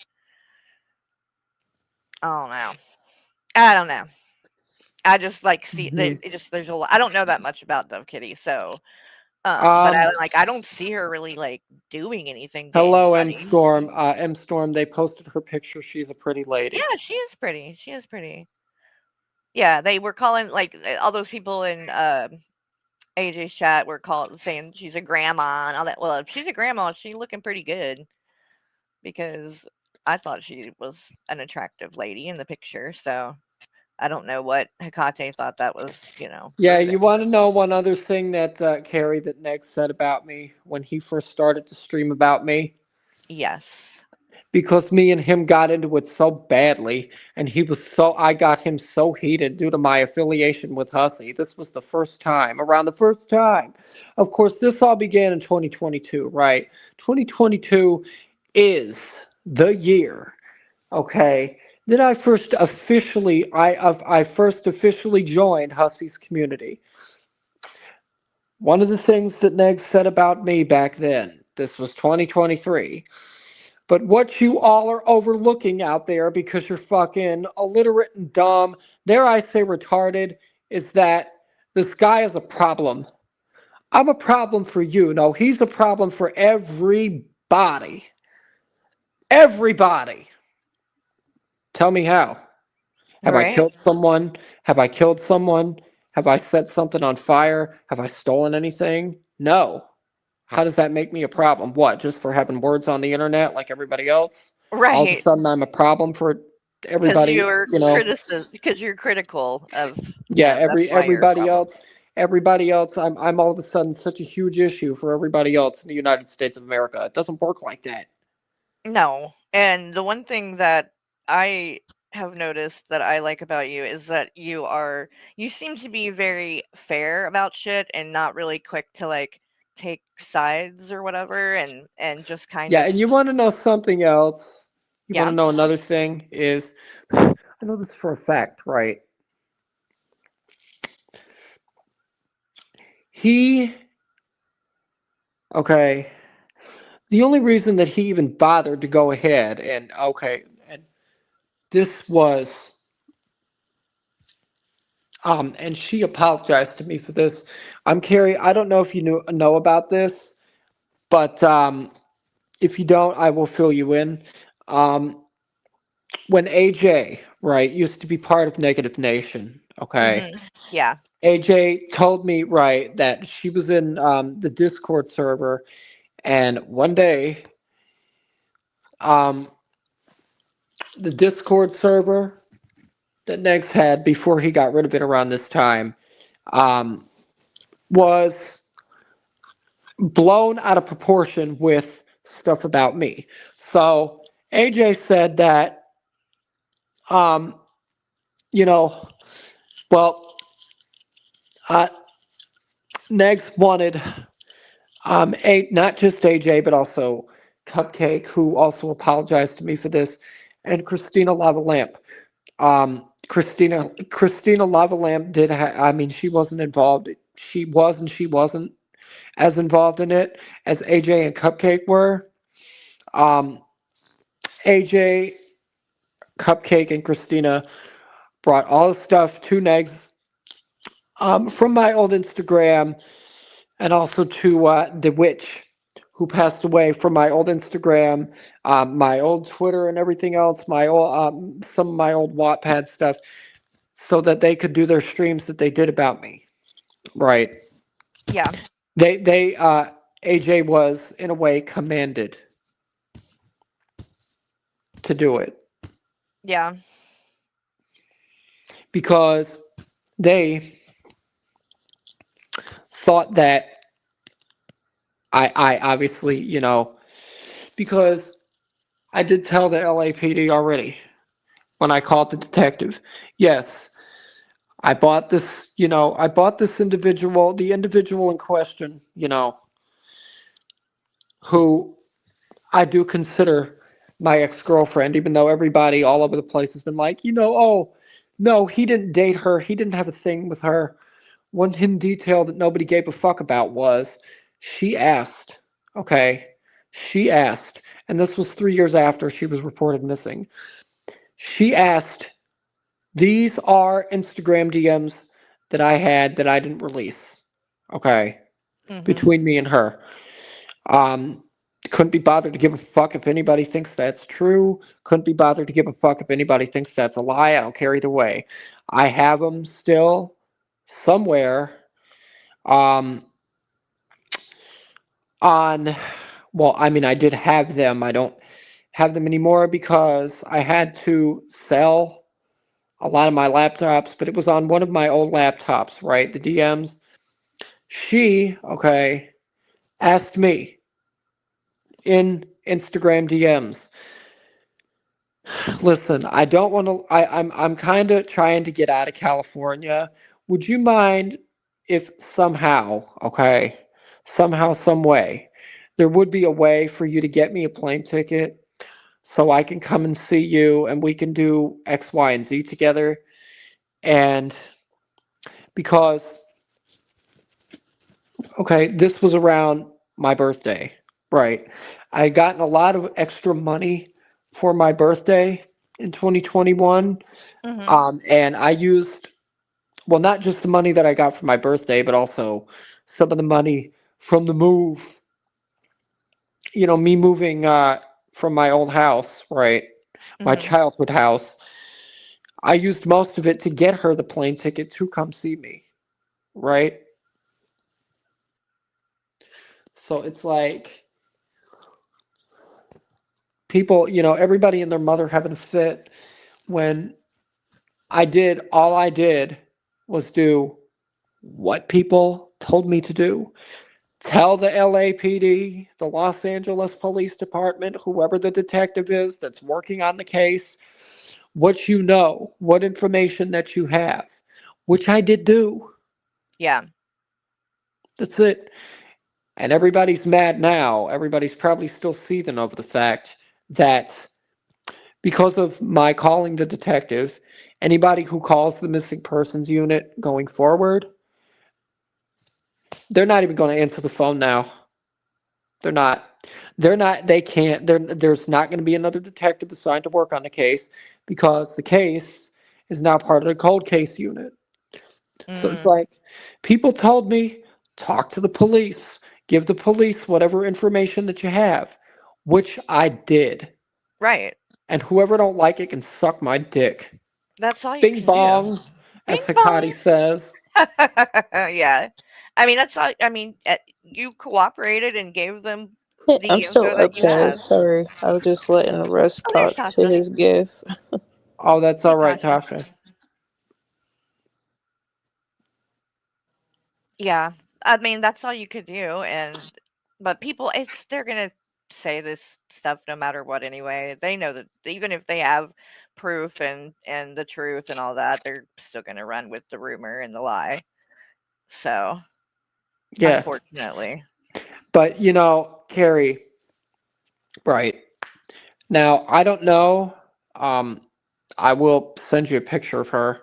Oh no, I don't know. I just like see that Mhm. it just there's a lot. I don't know that much about Dove Kitty, so but Um, I don't see her really like doing anything to Hello, M anybody. Storm. M Storm. They posted her picture. She's a pretty lady. Yeah, she is pretty. She is pretty. Yeah, they were calling like all those people in AJ's chat were saying she's a grandma and all that. Well, if she's a grandma, she's looking pretty good because I thought she was an attractive lady in the picture. So I don't know what Hecate thought that was, Yeah, you proving. want to know one other thing that Carrie that Neg said about me when he first started to stream about me? Yes. Because me and him got into it so badly, and I got him so heated due to my affiliation with Hussey. This was the first time, around the first time. Of course, this all began in 2022, right? 2022 is the year, okay, that I first officially joined Hussey's community. One of the things that Neg said about me back then, this was 2023. But what you all are overlooking out there because you're fucking illiterate and dumb, dare I say retarded, is that this guy is a problem. I'm a problem for you. No, he's a problem for everybody. Everybody. Tell me how. Have I Right? killed someone? Have I killed someone? Have I set something on fire? Have I stolen anything? No. How does that make me a problem? What, just for having words on the internet like everybody else? All of a Right. sudden I'm a problem for Because everybody, you're because you're critical of Yeah, him. That's why you're a problem. everybody else, I'm all of a sudden such a huge issue for everybody else in the United States of America. It doesn't work like that. No. And the one thing that I have noticed that I like about you is that you seem to be very fair about shit and not really quick to like take sides or whatever and just kind Yeah, of and you want to know something else? You want yeah. to know another thing is I know this for a fact, right? He okay, the only reason that he even bothered to go ahead and this was and she apologized to me for this. Carrie, I don't know if you know about this, but if you don't, I will fill you in. Um, when AJ, right, used to be part of Negative Nation, okay, Mhm. Yeah. AJ told me, right, that she was in the Discord server, and one day, um, the Discord server, that Negs had before he got rid of it around this time um, was blown out of proportion with stuff about me. So AJ said that, um, you know, well, uh, Negs wanted not just AJ, but also Cupcake, who also apologized to me for this, and Christina Lava Lamp. Christina Lava Lamp did. I mean, she wasn't involved. She was and she wasn't as involved in it as AJ and Cupcake were. Um, AJ, Cupcake, and Christina brought all the stuff to Negs from my old Instagram, and also to the witch who passed away, from my old Instagram, my old Twitter, and everything else. My old some of my old Wattpad stuff, so that they could do their streams that they did about me. Right. Yeah. They AJ was in a way commanded to do it Yeah. because they thought that I obviously, because I did tell the LAPD already when I called the detective. Yes, I bought this individual, the individual in question, who I do consider my ex-girlfriend, even though everybody all over the place has been like, oh, no, he didn't date her. He didn't have a thing with her. One hidden detail that nobody gave a fuck about was she asked, okay? She asked, and this was 3 years after she was reported missing. She asked, these are Instagram DMs that I had that I didn't release, okay? Mm-hmm. Between me and her. Um, couldn't be bothered to give a fuck if anybody thinks that's true. Couldn't be bothered to give a fuck if anybody thinks that's a lie. I don't care either way. I have them still somewhere. Um, on, well, I mean, I did have them. I don't have them anymore because I had to sell a lot of my laptops, but it was on one of my old laptops, right? The DMs. She, okay, asked me in Instagram DMs. Listen, I don't want to. I'm kind of trying to get out of California. Would you mind if somehow, okay, somehow, some way, there would be a way for you to get me a plane ticket so I can come and see you and we can do X, Y, and Z together? And because, okay, this was around my birthday, right? I had gotten a lot of extra money for my birthday in 2021. Mm-hmm. And I used, well, not just the money that I got for my birthday, but also some of the money from the move, me moving from my old house, right? My Mm-hmm. childhood house. I used most of it to get her the plane ticket to come see me, right? So it's like people, everybody and their mother having a fit when all I did was do what people told me to do. Tell the LAPD, the Los Angeles Police Department, whoever the detective is that's working on the case, what you know, what information that you have, which I did do. Yeah. That's it. And everybody's mad now. Everybody's probably still seething over the fact that because of my calling the detective, anybody who calls the missing persons unit going forward, they're not even going to answer the phone now. They're not. They're not. They can't. There's not going to be another detective assigned to work on the case because the case is now part of the cold case unit. So it's Mm. like people told me, talk to the police, give the police whatever information that you have, which I did. Right. And whoever don't like it can suck my dick. That's all you Bing can do. bong, as Bing bong. Hikari says. Yeah. I mean, that's all. I mean, you cooperated and gave them Hey, I'm the still info that up, you guys. had. Sorry. I was just letting Russ Oh, there's talk to Tasha. his guest. Oh, that's Hey, all right, Tasha. Tasha. Yeah. I mean, that's all you could do, and but people, they're gonna say this stuff no matter what anyway. They know that even if they have proof and the truth and all that, they're still gonna run with the rumor and the lie. So, Yeah. unfortunately. But Carrie, right. Now, I don't know. Um, I will send you a picture of her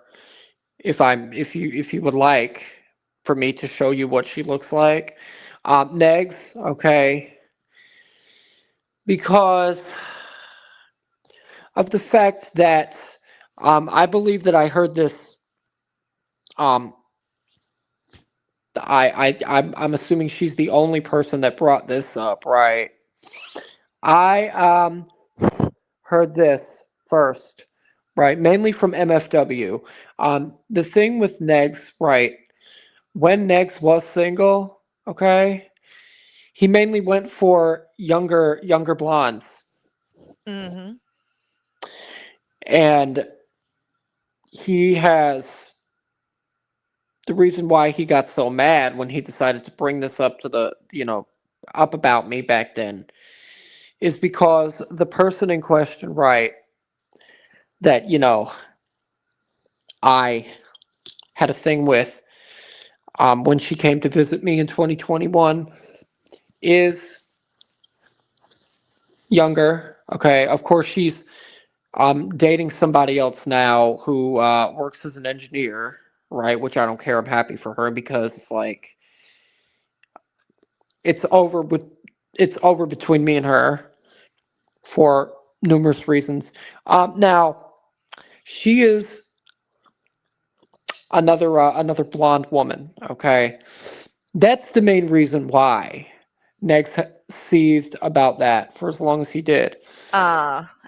if you would like for me to show you what she looks like. Negs, okay, because of the fact that I believe that I heard this. Um, I'm assuming she's the only person that brought this up, right? I heard this first, right? Mainly from MFW. The thing with Negs, right? When Negs was single, okay, he mainly went for younger blondes, Mhm. and he has the reason why he got so mad when he decided to bring this up to the up about me back then is because the person in question, right, that I had a thing with when she came to visit me in 2021 is younger. Okay, of course she's dating somebody else now who works as an engineer, right? Which I don't care. I'm happy for her because it's like it's over with. It's over between me and her for numerous reasons. Now she is another blonde woman. Okay, that's the main reason why Negs seethed about that for as long as he did.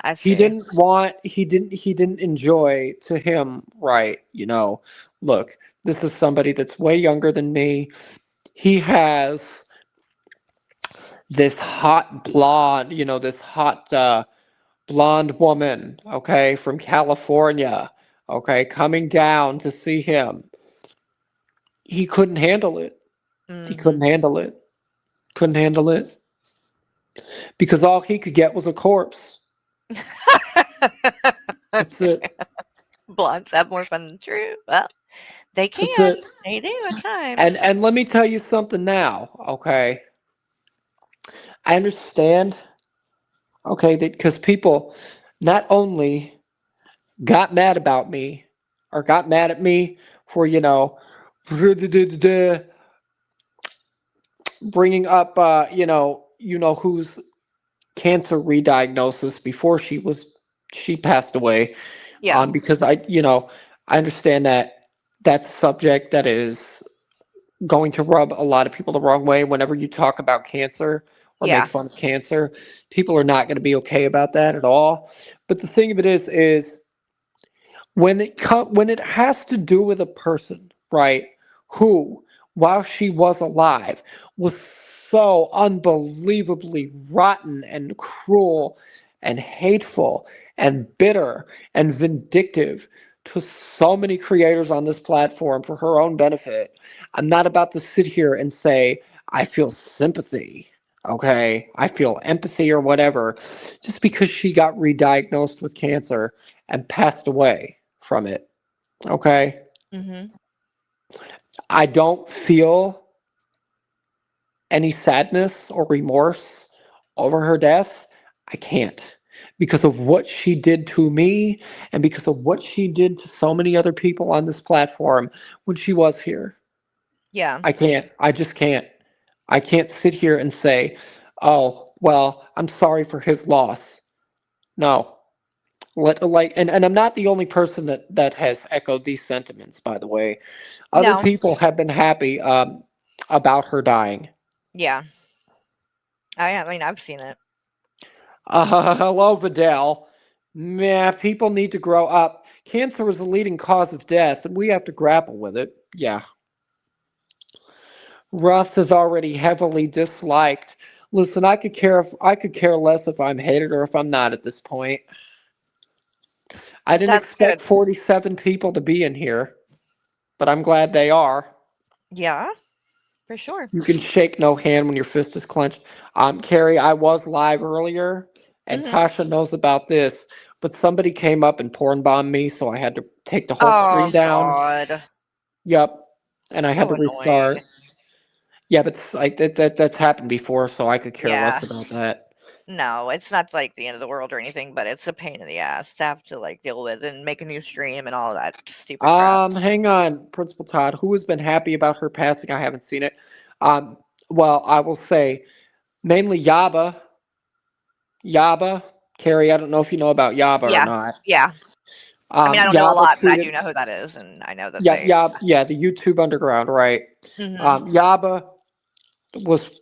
I He see. didn't want he didn't enjoy to him, right, look, this is somebody that's way younger than me. He has this hot blonde, this hot blonde woman, okay, from California, okay, coming down to see him. He couldn't handle it. He couldn't Mhm. handle it. Couldn't handle it because all he could get was a corpse. That's it. Blondes have more fun than true. Well, they That's can. it. They do at And times. and let me tell you something now, okay? I understand, okay, that because people not only got mad about me or got mad at me for bringing up who's cancer rediagnosis before she passed away, Yeah. because I understand that that's a subject that is going to rub a lot of people the wrong way whenever you talk about cancer or make Yeah. fun of cancer. People are not going to be okay about that at all. But the thing of it is when it has to do with a person, right, who, while she was alive, was so unbelievably rotten and cruel and hateful and bitter and vindictive to so many creators on this platform for her own benefit, I'm not about to sit here and say I feel sympathy. Okay, I feel empathy or whatever, just because she got re-diagnosed with cancer and passed away from it. Okay. Mhm. I don't feel any sadness or remorse over her death. I can't. Because of what she did to me and because of what she did to so many other people on this platform when she was here. Yeah. I can't. I just can't. I can't sit here and say, oh, well, I'm sorry for his loss. No. And I'm not the only person that has echoed these sentiments, by the way. Other No. people have been happy about her dying. Yeah. I mean, I've seen it. Hello, Vidal. Meh, people need to grow up. Cancer is the leading cause of death, and we have to grapple with it. Yeah. Russ is already heavily disliked. Listen, I could care less if I'm hated or if I'm not at this point. I didn't That's expect good. 47 people to be in here, but I'm glad they are. Yeah. For sure. You can shake no hand when your fist is clenched. Carrie, I was live earlier, and Hmm. Tasha knows about this, but somebody came up and porn bombed me, so I had to take the whole screen Oh down. God, Yep, and I had so to annoying. restart. Yeah, but like that's happened before, so I could care Yeah. less about that. No, it's not like the end of the world or anything, but it's a pain in the ass to have to like deal with and make a new stream and all that stupid crap. Hang on, Principal Todd. Who has been happy about her passing? I haven't seen it. Um, well, I will say mainly Yaba. Yaba, Carrie. I don't know if you know about Yaba or Yeah, not. yeah. I mean, I don't know a Yaba lot, but I do tweeted, know who that is, and I know that yeah, they. yeah, yeah, the YouTube Underground, right? Hmm. Yaba was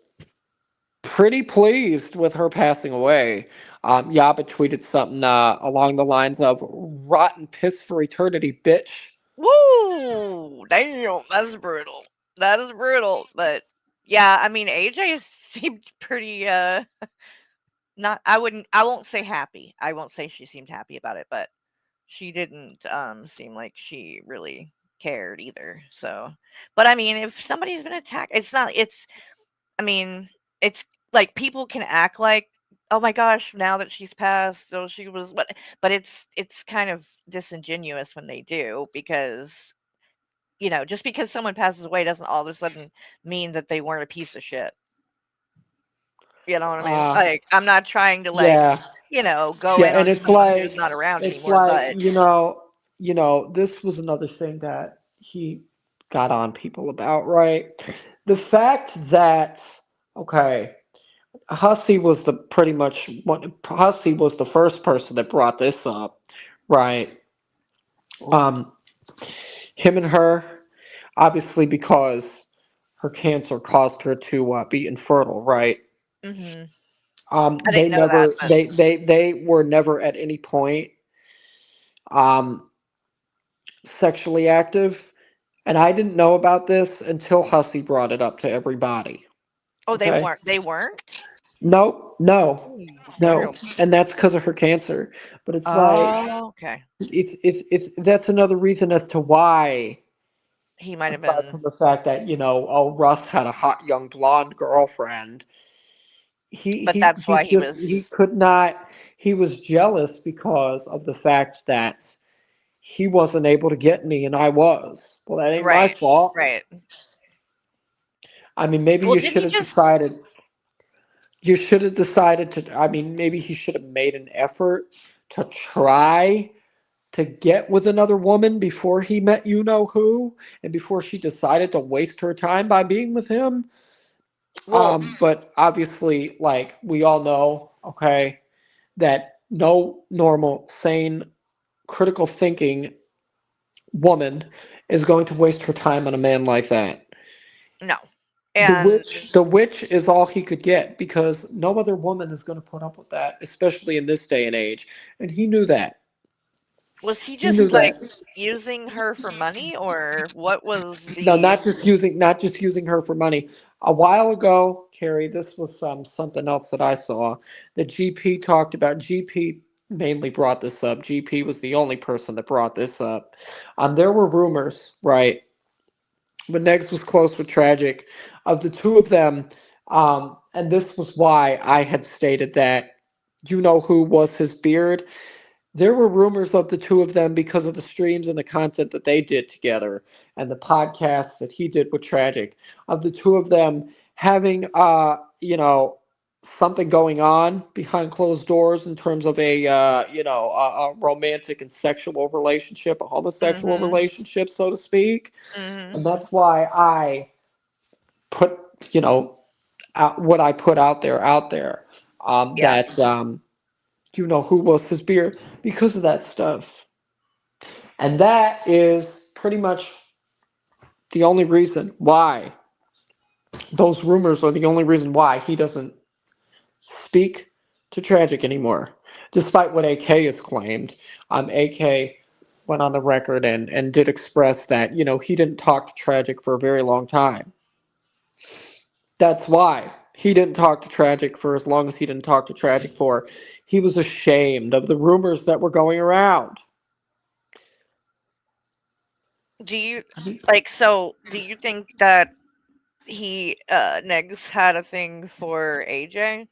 pretty pleased with her passing away. Yaba tweeted something along the lines of "rotten piss for eternity, bitch." Woo! Damn, that's brutal. That is brutal. But yeah, I mean, AJ seemed pretty. Not. I won't say happy. I won't say she seemed happy about it, but she didn't seem like she really cared either. So, but I mean, if somebody's been attacked, it's not. It's. I mean, it's like people can act like, oh my gosh, now that she's passed, so she was. But it's kind of disingenuous when they do because just because someone passes away doesn't all of a sudden mean that they weren't a piece of shit. You know what I mean? Uh, Like, I'm not trying to yeah, go yeah, in and on someone who's not around it's anymore, like but this was another thing that he got on people about, right? The fact that okay, Hussey was the pretty much one. Hussey was the first person that brought this up, right? Um, him and her, obviously, because her cancer caused her to be infertile, right? mhm. I They didn't know that, never, but they were never at any point um, sexually active, and I didn't know about this until Hussey brought it up to everybody. oh, they Okay, weren't. They weren't. no, no, Ooh, no, damn. and that's because of her cancer. But it's like Oh, okay. it's that's another reason as to why, He might have aside been, from the fact that oh, Russ had a hot young blonde girlfriend, but that's why he he was could not, he was jealous because of the fact that he wasn't able to get me and I was. Well, that ain't my right, fault. right. I mean, maybe Well, you didn't should he have just? decided. You should have decided to. I mean, maybe he should have made an effort to try to get with another woman before he met you know who, and before she decided to waste her time by being with him. Well, But obviously, like we all know, okay, that no normal, sane, critical thinking woman is going to waste her time on a man like that. no, and The witch is all he could get because no other woman is going to put up with that, especially in this day and age. And he knew that. was he He knew just like that. using her for money, or what was No, the? not just using her for money. A while ago, Carrie, this was something else that I saw. The GP talked about. GP mainly brought this up. GP was the only person that brought this up. There were rumors, right, when Negs was close with Tragic, of the two of them, and this was why I had stated that you know who was his beard. There were rumors of the two of them because of the streams and the content that they did together and the podcasts that he did with Tragic, of the two of them having something going on behind closed doors in terms of a romantic and sexual relationship, a homosexual Mhm, relationship, so to speak. mhm. And that's why I put what I put out there, Yeah. that who was his beard because of that stuff. And that is pretty much the only reason why, those rumors are the only reason why he doesn't speak to Tragic anymore. Despite what AK has claimed, AK went on the record and did express that, he didn't talk to Tragic for a very long time. That's why he didn't talk to Tragic for as long as he didn't talk to Tragic for. He was ashamed of the rumors that were going around. Do you so do you think that Negs had a thing for AJ,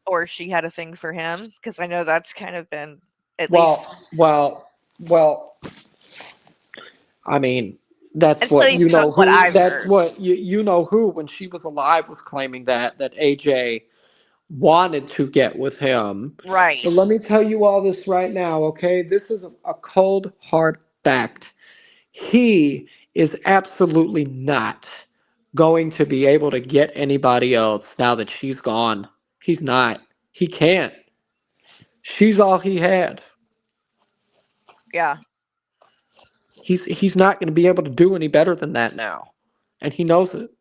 or she had a thing for him, because I know that's kind of been at least Well. I mean, that's it's at what least you know what who. I've That's heard. what you know who when she was alive was claiming that AJ wanted to get with him. Right. But let me tell you all this right now, okay? This is a cold hard fact. He is absolutely not going to be able to get anybody else now that she's gone. He's not. He can't. She's all he had. Yeah. He's not going to be able to do any better than that now, and he knows it.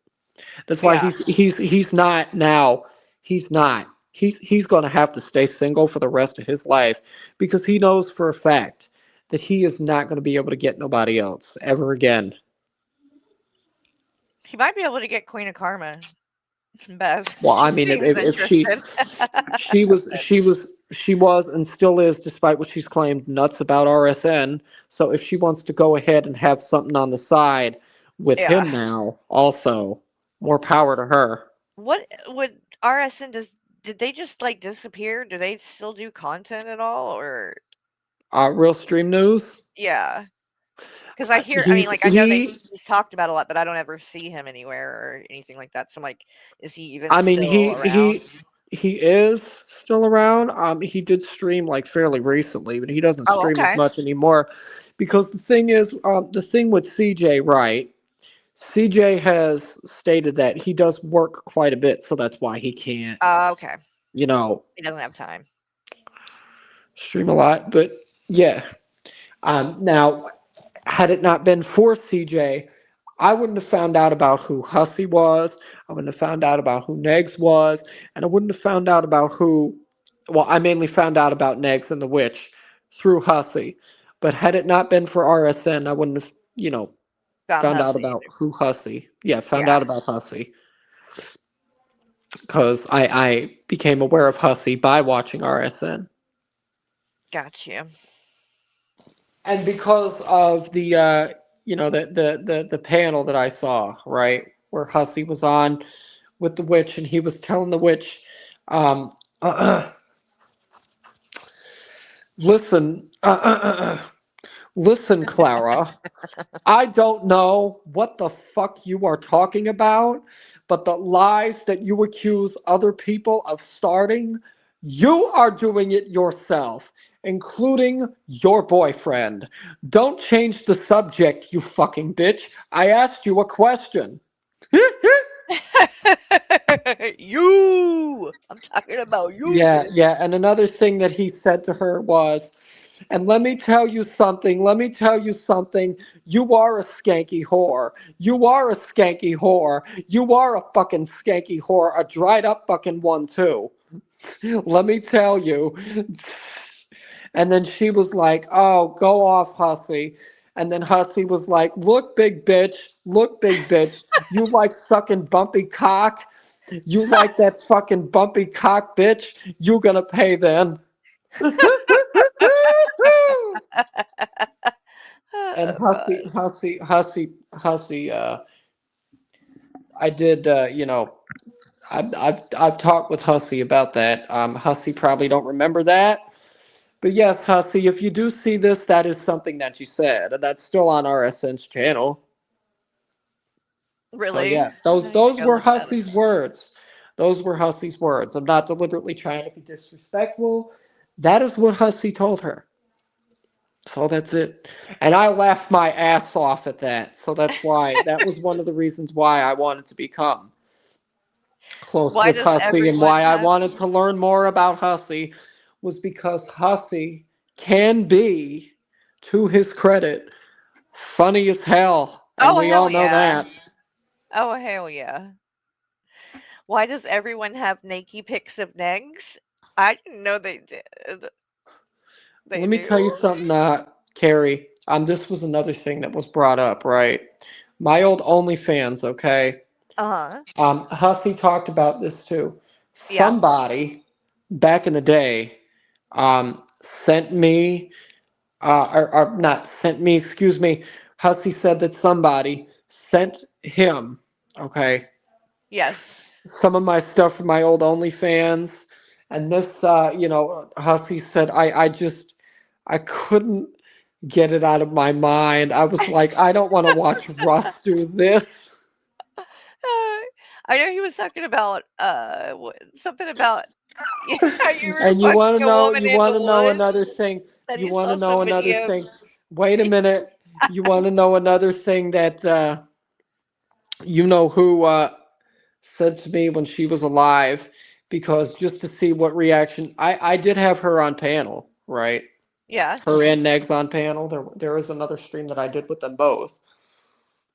That's why Yeah. he's not now. He's not. He's going to have to stay single for the rest of his life because he knows for a fact that he is not going to be able to get nobody else ever again. He might be able to get Queen of Karma, Bev. Well, I She mean, seems if she interested. she was and still is, despite what she's claimed, nuts about RSN. So if she wants to go ahead and have something on the side with Yeah. him now, also more power to her. What would RSN did they just like disappear? Do they still do content at all, or Real stream news. yeah? Because I mean, He's like I know he he's talked about a lot, but I don't ever see him anywhere or anything like that. So I'm like, is he even I mean, still around? he is still around. He did stream like fairly recently, but he doesn't Oh, stream as okay. much anymore because the thing is, the thing with CJ, right? CJ has stated that he does work quite a bit, so that's why he can't, Okay. you know, He doesn't have time. stream a lot. But yeah, now had it not been for CJ, I wouldn't have found out about who Hussey was. I wouldn't have found out about who Negs was, and I wouldn't have found out about who. Well, I mainly found out about Negs and the Witch through Hussey. But had it not been for RSN, I wouldn't have, Found found out Hussey about either. who Hussey. Yeah, found Yeah, out about Hussey because I became aware of Hussey by watching RSN. got you. And because of the the panel that I saw, right, where Hussey was on with the witch and he was telling the witch, um listen, listen, Clara, I don't know what the fuck you are talking about, but the lies that you accuse other people of starting, you are doing it yourself, including your boyfriend. Don't change the subject, you fucking bitch. I asked you a question. You. I'm talking about you, Yeah, bitch. yeah. And another thing that he said to her was, and let me tell you something, let me tell you something. You are a skanky whore. You are a skanky whore. You are a fucking skanky whore, a dried up fucking one, too. Let me tell you. And then she was like, oh, go off, Hussy. And then Hussy was like, look, big bitch. You like sucking bumpy cock? You like that fucking bumpy cock, bitch? You gonna pay then. And Hussy, I did, I've talked with Hussy about that. Hussy probably don't remember that. But yes, Hussy, if you do see this, that is something that you said. And that's still on RSN's channel. So Really? yeah, I those need to those go were look that up. Hussey's words. Those were Hussey's words. I'm not deliberately trying to be disrespectful. That is what Hussey told her. So that's it. And I laughed my ass off at that. So that was one of the reasons why I wanted to become close Why with does Hussey and everyone why I have? wanted to learn more about Hussey was because Hussey can be, to his credit, funny as hell. And Oh we hell all know yeah! that. Oh hell yeah! Why does everyone have naked pics of negs? I didn't know they did. They Let me tell you do. something, Carrie. This was another thing that was brought up, right? My old OnlyFans, okay? Uh huh. Hussey talked about this too. Yeah. Somebody back in the day sent me, or not sent me, excuse me. Hussey said that somebody sent him Okay, Yes. some of my stuff from my old OnlyFans, and this, Hussy said I couldn't get it out of my mind. I was like, I don't want to watch Russ do this. I know he was talking about something about how you were And fucking a woman you in want the to know another woods. thing. That You he want to saw know somebody another thing. Wait a minute. You want to know another thing that you know who said to me when she was alive, because just to see what reaction I did have her on panel, right? yeah, Her and Negs on panel. There is another stream that I did with them both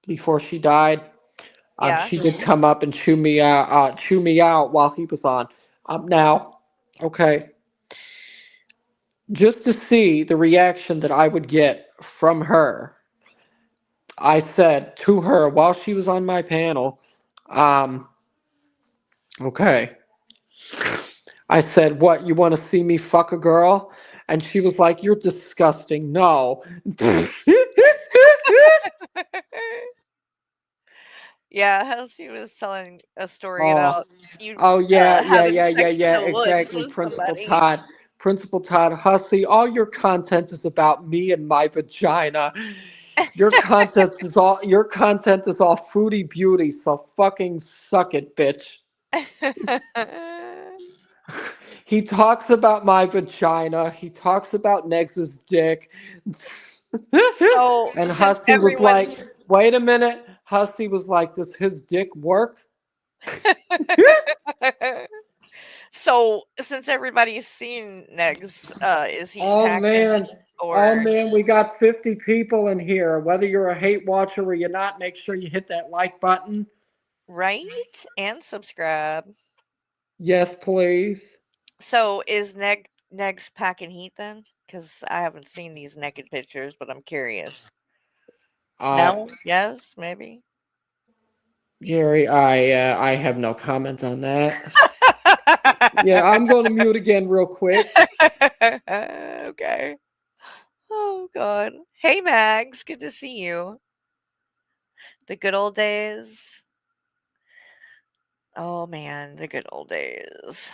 before she died. yeah, She did come up and chew me out while he was on. Now, okay, just to see the reaction that I would get from her, I said to her while she was on my panel, um, okay. I said, "What, you want to see me fuck a girl?" And she was like, "You're disgusting. No." yeah. Halsey was telling a story Oh, about you oh having sex in yeah, the woods exactly. with Principal somebody. Todd. Principal Todd Hussey, all your content is about me and my vagina. Your content is all fruity beauty, so fucking suck it, bitch. He talks about my vagina. He talks about Negs's dick. So And since Hussey was like, everyone's wait a minute. Hussey was like, does his dick work? so since everybody's seen Negs, is he Oh packing man. heat Oh or man, we got 50 people in here. Whether you're a hate watcher or you're not, make sure you hit that like button. right? And subscribe. Yes, please. So is Negs packing heat then? Because I haven't seen these naked pictures, but I'm curious. Uh No? Yes? Maybe? Gary, I have no comment on that. Yeah, I'm going to mute again real quick. Okay. Oh God. Hey Mags, good to see you. The good old days. Oh man, the good old days.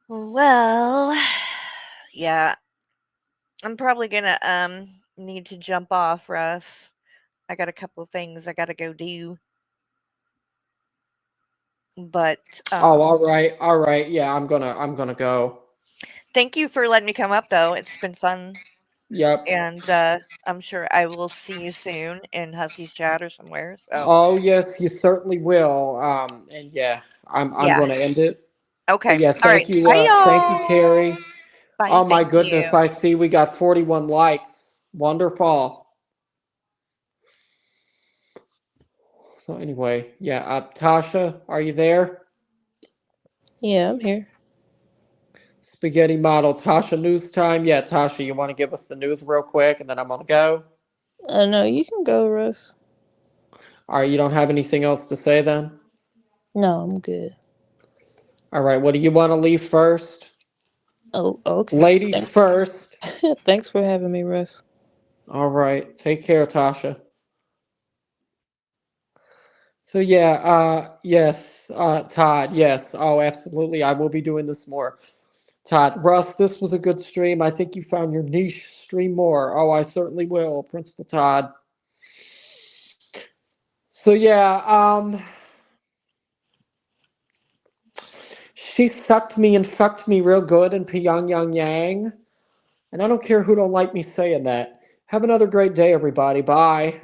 Well, yeah, I'm probably gonna need to jump off, Russ. I got a couple of things I gotta go do. But Oh, all right. Yeah, I'm gonna go. thank you for letting me come up though. It's been fun. Yep. And I'm sure I will see you soon in Hussey's chat or somewhere. So Oh yes, you certainly will. And yeah, I'm yeah. gonna end it. But Okay. yeah, All right. Bye thank you, y'all. Carrie. Bye. Oh my Thank goodness, you. I see we got 41 likes. Wonderful. So anyway, yeah, Tasha, are you there? Yeah, I'm here. Spaghetti model, Tasha, news time. Yeah, Tasha, you want to give us the news real quick, and then I'm gonna go. No, you can go, Russ. All right, you don't have anything else to say then? No, I'm good. All right, what do you want to leave first? Oh, okay. Ladies Thanks. first. Thanks for having me, Russ. All right, take care, Tasha. So yeah, yes, Todd, yes. Oh, absolutely. I will be doing this more. Todd, Russ, this was a good stream. I think you found your niche. Stream more. Oh, I certainly will, Principal Todd. So yeah, she sucked me and fucked me real good in Pyongyang Yang. And I don't care who don't like me saying that. Have another great day, everybody. Bye.